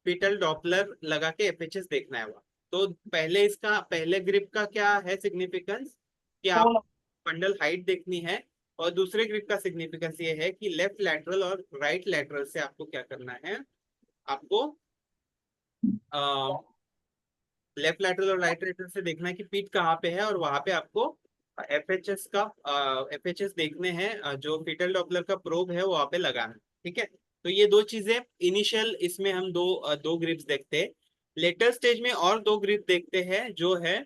पीटल डॉपलर लगा के FHS देखना है वहाँ। तो पहले इसका पहले ग्रिप का क्या है सिग्निफिकेंस कि आप फंडल हाइट देखनी है, और दूसरे ग्रिप का सिग्निफिकेंस ये है कि लेफ्ट लैटरल और राइट लैटरल से आपको क्या करना है, आपको लेफ्ट लैटरल और राइट लैटरल से देखना है कि पीठ कहाँ पे है, और वहां पे आपको FHS देखने हैं, जो फीटल डॉपलर का प्रोब है वो वहां पे लगाना है, ठीक है। तो ये 2 चीजें इनिशियल, इसमें हम दो ग्रिप्स देखते हैं। लेटर स्टेज में और 2 ग्रिप देखते हैं, जो है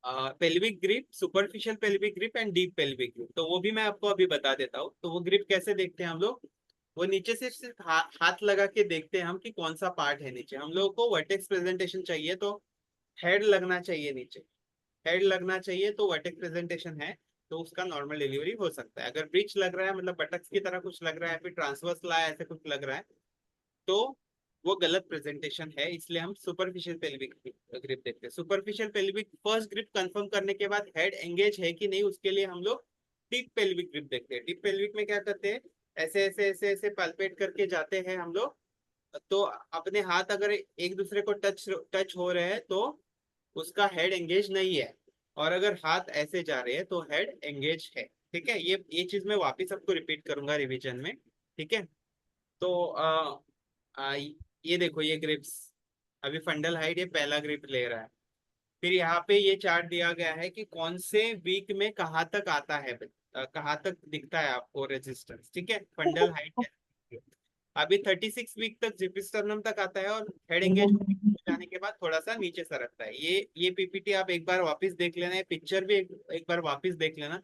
pelvic grip, superficial pelvic grip and deep pelvic grip. तो वो भी मैं आपको अभी बता देता हूँ। तो वो ग्रिप कैसे देखते हैं हम लोग, वो नीचे से सिर्फ हाथ लगा के देखते हैं हम कि कौन सा पार्ट है नीचे। हम लोगों को वर्टेक्स प्रेजेंटेशन चाहिए, तो हेड लगना चाहिए नीचे, हेड लगना चाहिए, तो वर्टेक्स प्रेजेंटेशन है। तो उसका नॉर्मल डिलीवरी हो सकता है। अगर ब्रिच लग रहा है मतलब बटक्स की तरह कुछ लग रहा है, फिर ट्रांसवर्स ला ऐसे कुछ लग रहा है, तो वो गलत प्रेजेंटेशन है, इसलिए हम सुपरफिशियल पेल्विक ग्रिप देखते हैं। Superficial pelvic first grip confirm करने के बाद हेड एंगेज है कि नहीं उसके लिए हम लोग डीप पेल्विक ग्रिप देखते हैं। डीप पेल्विक में क्या करते हैं, ऐसे ऐसे ऐसे ऐसे पल्पेट करके जाते हैं हम लोग, तो अपने हाथ अगर एक दूसरे को टच हो रहे हैं तो उसका हेड एंगेज नहीं है, और अगर हाथ ऐसे जा रहे हैं तो हेड एंगेज है। ठीक है, ये चीज मैं वापिस आपको रिपीट करूंगा रिवीजन में। ठीक है, तो ये देखो ये ग्रिप्स, अभी फंडल हाइट ये पहला ग्रिप ले रहा है। फिर यहाँ पे ये चार्ट दिया गया है कि कौन से वीक में कहाँ तक आता है, कहाँ तक दिखता है आपको रेजिस्टेंस। ठीक है, फंडल हाइट अभी 36 वीक तक जिपिस्टर्नम तक आता है, और हेड एंगेज जाने के बाद थोड़ा सा नीचे सरकता है। ये पीपीटी आप एक बार वापस देख लेना, ये पिक्चर भी एक बार वापस देख लेना,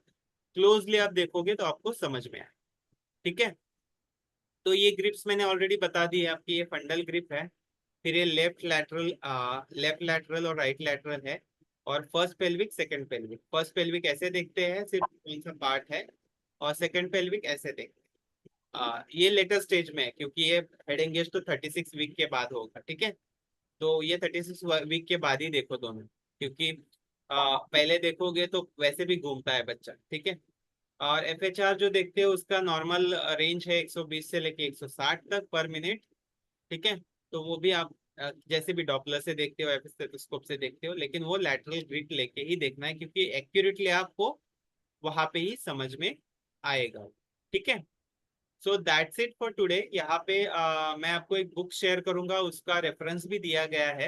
क्लोजली आप देखोगे तो आपको समझ में आए। ठीक है, तो ये ग्रिप्स मैंने ऑलरेडी बता दी है आपकी, ये फंडल ग्रिप है। फिर ये लेफ्ट लैटरल और राइट लैटरल है, और first pelvic second pelvic. First pelvic ऐसे देखते हैं सिर्फ कौन सा पार्ट है, और सेकंड पेल्विक ऐसे देखते हैं। ये लेटर स्टेज में है क्योंकि ये हेड एंगेज तो 36 वीक के बाद होगा। ठीक है, तो ये 36 वीक के बाद ही देखो दोनों, क्योंकि पहले देखोगे तो वैसे भी घूमता है बच्चा। ठीक है, और एफएचआर जो देखते हो उसका नॉर्मल रेंज है 120 से लेके 160 तक पर मिनट। ठीक है, तो वो भी आप जैसे भी डॉपलर से देखते हो या फिर स्टेथोस्कोप से देखते हो, लेकिन वो लैटरल ग्रिप लेके ही देखना है क्योंकि एक्यूरेटली आपको वहां पे ही समझ में आएगा। ठीक है, so that's it for today. यहाँ पे मैं आपको एक बुक शेयर करूंगा, उसका रेफरेंस भी दिया गया है।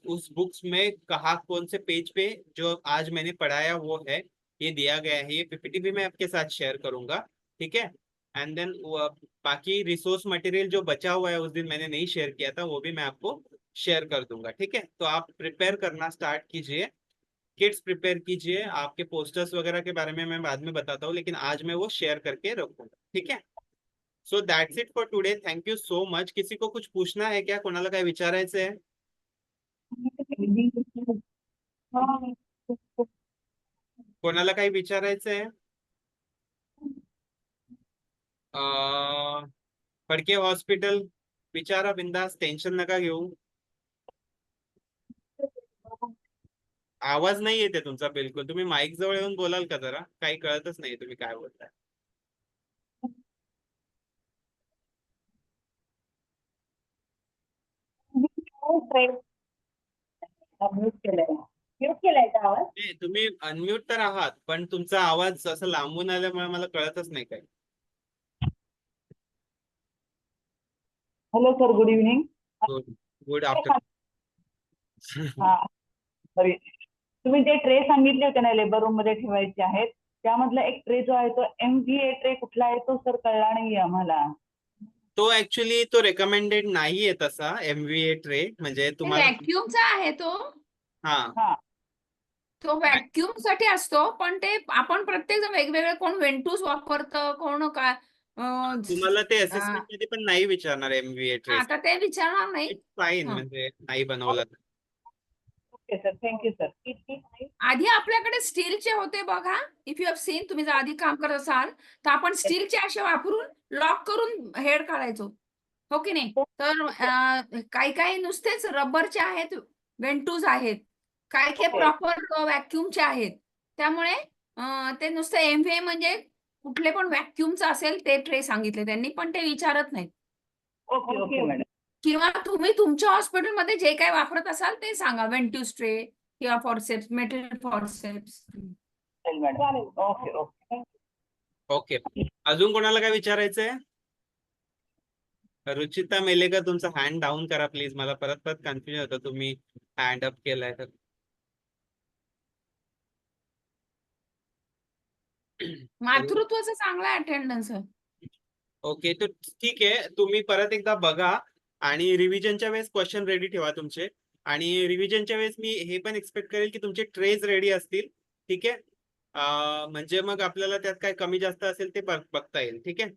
उस बुक्स में कहा कौन से पेज पे जो आज मैंने पढ़ाया वो है, ये दिया गया है। ये पीपीटी भी मैं आपके साथ शेयर करूंगा। ठीक है, एंड देन बाकी रिसोर्स मटेरियल जो बचा हुआ है उस दिन मैंने नहीं शेयर किया था, वो भी मैं आपको शेयर कर दूंगा। ठीक है, तो आप प्रिपेयर करना स्टार्ट कीजिए, किट्स प्रिपेयर कीजिए। आपके पोस्टर्स वगैरह के बारे में मैं बाद में बताता हूँ, लेकिन आज मैं वो शेयर करके रखूंगा। ठीक है, so that's it for today, thank you so much. किसी को कुछ पूछना है क्या, कोणाला काय विचारायचं आहे? कोणाला काही विचारायचं आहे? फडके हॉस्पिटल विचारा बिंदास, टेन्शन नका घेऊ। आवाज नाही येते तुमचा बिलकुल, तुम्ही माईक जवळ येऊन बोलाल का जरा, काही कळतच नाही तुम्ही काय बोलताय। तुम्ही अनम्यूट तर आहात, पण तुमचा आवाज असं लांबून आल्यामुळे मला कळतच नाही काय। Hello sir, good evening. Good afternoon. हा, सॉरी. तुम्ही जे ट्रे सांगितले होते ना लेबर रूम मध्ये ठेवायचे आहेत, त्यामधला एक ट्रे जो आहे तो MVA ट्रे कुठला आहे तो सर कळला नाहीये आम्हाला. तो ऍक्च्युली तो रेकमेंडेड नाहीये तसा MVA ट्रे, म्हणजे तुम्हाला व्हॅक्युमचा आहे तो. हा हा, तो व्हॅक्युम साठी असतो, पण ते आपण प्रत्येक जण वेगवेगळे, कोण वेंटूस वापरतं, कोण काय तुम्हाला ते असेसमेंट मध्ये पण नाही विचारणार MVA ट्रे, आता ते विचारणार नाही. इट्स फाईन, हा. म्हणजे नाही बनवला तर. Okay sir, thank you sir. आधी आपल्याकडे स्टीलचे होते बघा, इफ यू हॅव सीन, तुम्ही जर आधी काम करत असाल तर आपण स्टीलचे असे वापरून लॉक करून हेड काढायचो, हो की नाही? तर काही काही नुसतेच रबरचे आहेत, वेंटूज आहेत, काही काही प्रॉपर व्हॅक्युमचे आहेत. त्यामुळे ते नुसतं MVA म्हणजे कुठले पण व्हॅक्युमचं असेल ते ट्रे सांगितले त्यांनी, पण ते विचारत नाहीत. Okay okay madam. किंवा तुम्ही तुमच्या हॉस्पिटलमध्ये जे काही वापरत असाल ते सांगा, वेंट्यूस ट्रे किंवा forceps, metal forceps. Madam, okay okay. Okay, अजून कोणाला काय विचारायचंय? रुचिता मेलेकर, तुमचा हँड डाऊन करा प्लीज, मला परत परत कन्फ्युजन होतं तुम्ही हँड अप केलाय तर. मातृत्वाचा चांगला अटेंडन्स. ओके, तर ठीक आहे, तुम्ही परत एकदा बघा आणि रिव्हिजनच्या वेळेस क्वेश्चन रेडी ठेवा तुमचे, आणि रिव्हिजनच्या वेळेस मी हे पण एक्सपेक्ट करेल की तुमचे ट्रेज रेडी असतील. ठीक आहे, म्हणजे मग आपल्याला त्यात काय कमी जास्त असेल ते बघता येईल. ठीक आहे,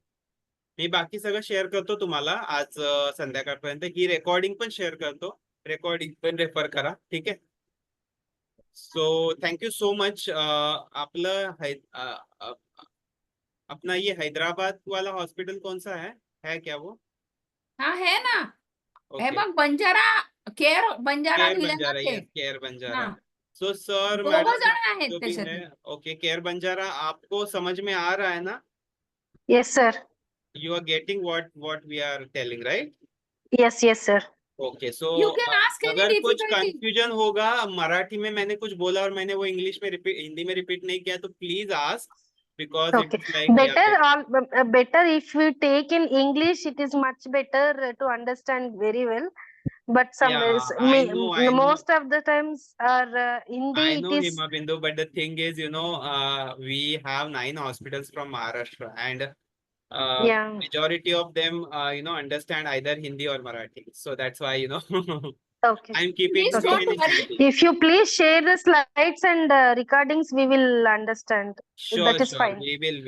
मी बाकी सगळं शेअर करतो तुम्हाला आज संध्याकाळपर्यंत, ही रेकॉर्डिंग पण शेअर करतो, रेकॉर्डिंग पण रेफर करा. ठीक आहे, सो थँक्यू सो मच. आपलं अपना ये हैदराबाद वाला हॉस्पिटल कौन सा है क्या वो? हाँ है ना, हे ओके, बघ बंजारा केअर, बंजारा केयर लिहिलं ना बंजारा, ते. Yes care Banjara. हाँ, सो सर दोघं मैडम जण आहेत जो भी त्याच्यात. है, ओके केयर बंजारा, आपको समझ में आ रहा है ना? Yes, sir. You are getting what we are telling, right? Yes, yes, sir. Okay so You can ask any अगर कुछ difficulty. कंफ्यूजन होगा, मराठी में मैंने कुछ बोला और मैंने वो इंग्लिश में हिंदी में रिपीट नहीं किया, तो please ask, because it Okay. Is like Better if we take in English, it is much better to understand very well. But I know. most of the times are Hindi. I It know, is Hima Bindu, but the thing is, we have 9 hospitals from Maharashtra, and yeah. majority of them, understand either Hindi or Marathi. So that's why, Okay. I'm keeping Please them don't in worry. Hindi. If you please share the slides and recordings, we will understand. Sure, That is sure. fine. We will.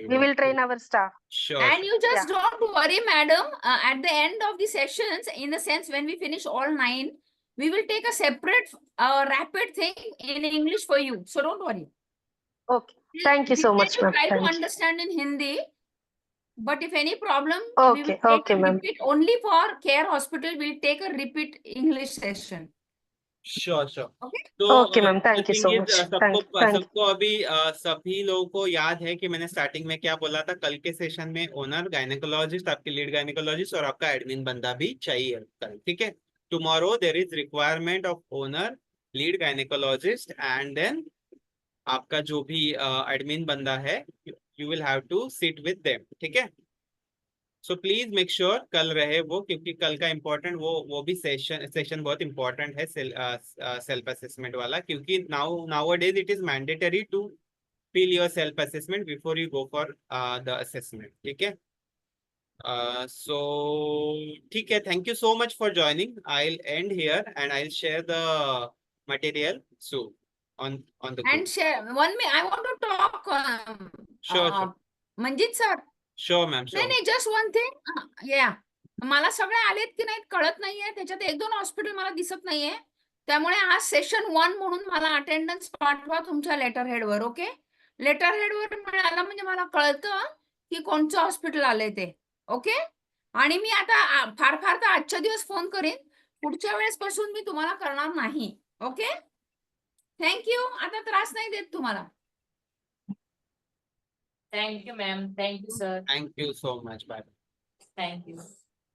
We will train our staff. Sure, And sure. you just don't worry, madam. At the end of the sessions, in the sense when we finish all 9, we will take a separate rapid thing in English for you. So don't worry. Okay. Thank you so We much, will ma'am. try to Thank you. understand in Hindi. But if any problem, we will Okay, take okay, a ma'am. repeat only for care hospital. We'll take a repeat English session. Sure. Okay. तो Okay, ma'am. Thank you so much. Thank you. सबको अभी सभी लोगों को याद है कि मैंने स्टार्टिंग में क्या बोला था? कल के सेशन में ओनर, गायनेकोलॉजिस्ट, आपकी लीड गायनेकोलॉजिस्ट और आपका एडमिन बंदा भी चाहिए कल, ठीक है? Tomorrow there is requirement of owner, lead gynaecologist and then आपका जो भी एडमिन बंदा है, you will have to sit with them, ठीक है? सो प्लीज मेक श्योर कल रहे वो, क्योंकि कल का इम्पोर्टेंट वो भी सेशन बहुत इम्पोर्टेंट है, सेल्फ असेसमेंट वाला, क्योंकि nowadays it is mandatory to fill your self assessment before you go for the assessment, ठीक है? So ठीक है, thank you so much for joining. I'll end here and I'll share the material soon on the group. And share one minute. I want to talk. Sure. Manjit sir. Sure, ma'am. Sure. नाही जस्ट वन थिंग. या मला सगळे आलेत की नाहीत कळत नाहीये. त्याच्यात 1-2 हॉस्पिटल मला दिसत नाहीये. त्यामुळे आज सेशन 1 म्हणून मला अटेंडन्स पाठवा तुमच्या लेटर हेडवर. ओके, लेटर हेडवर मिळालं म्हणजे मला कळतं की कोणचं हॉस्पिटल आलंय ते. ओके, आणि मी आता फार तर आजच्या दिवस फोन करीन. पुढच्या वेळेस पासून मी तुम्हाला करणार नाही. Okay, thank you. आता त्रास नाही देत तुम्हाला. Thank you, ma'am. Thank you, sir. Thank you so much. Bye. Thank you.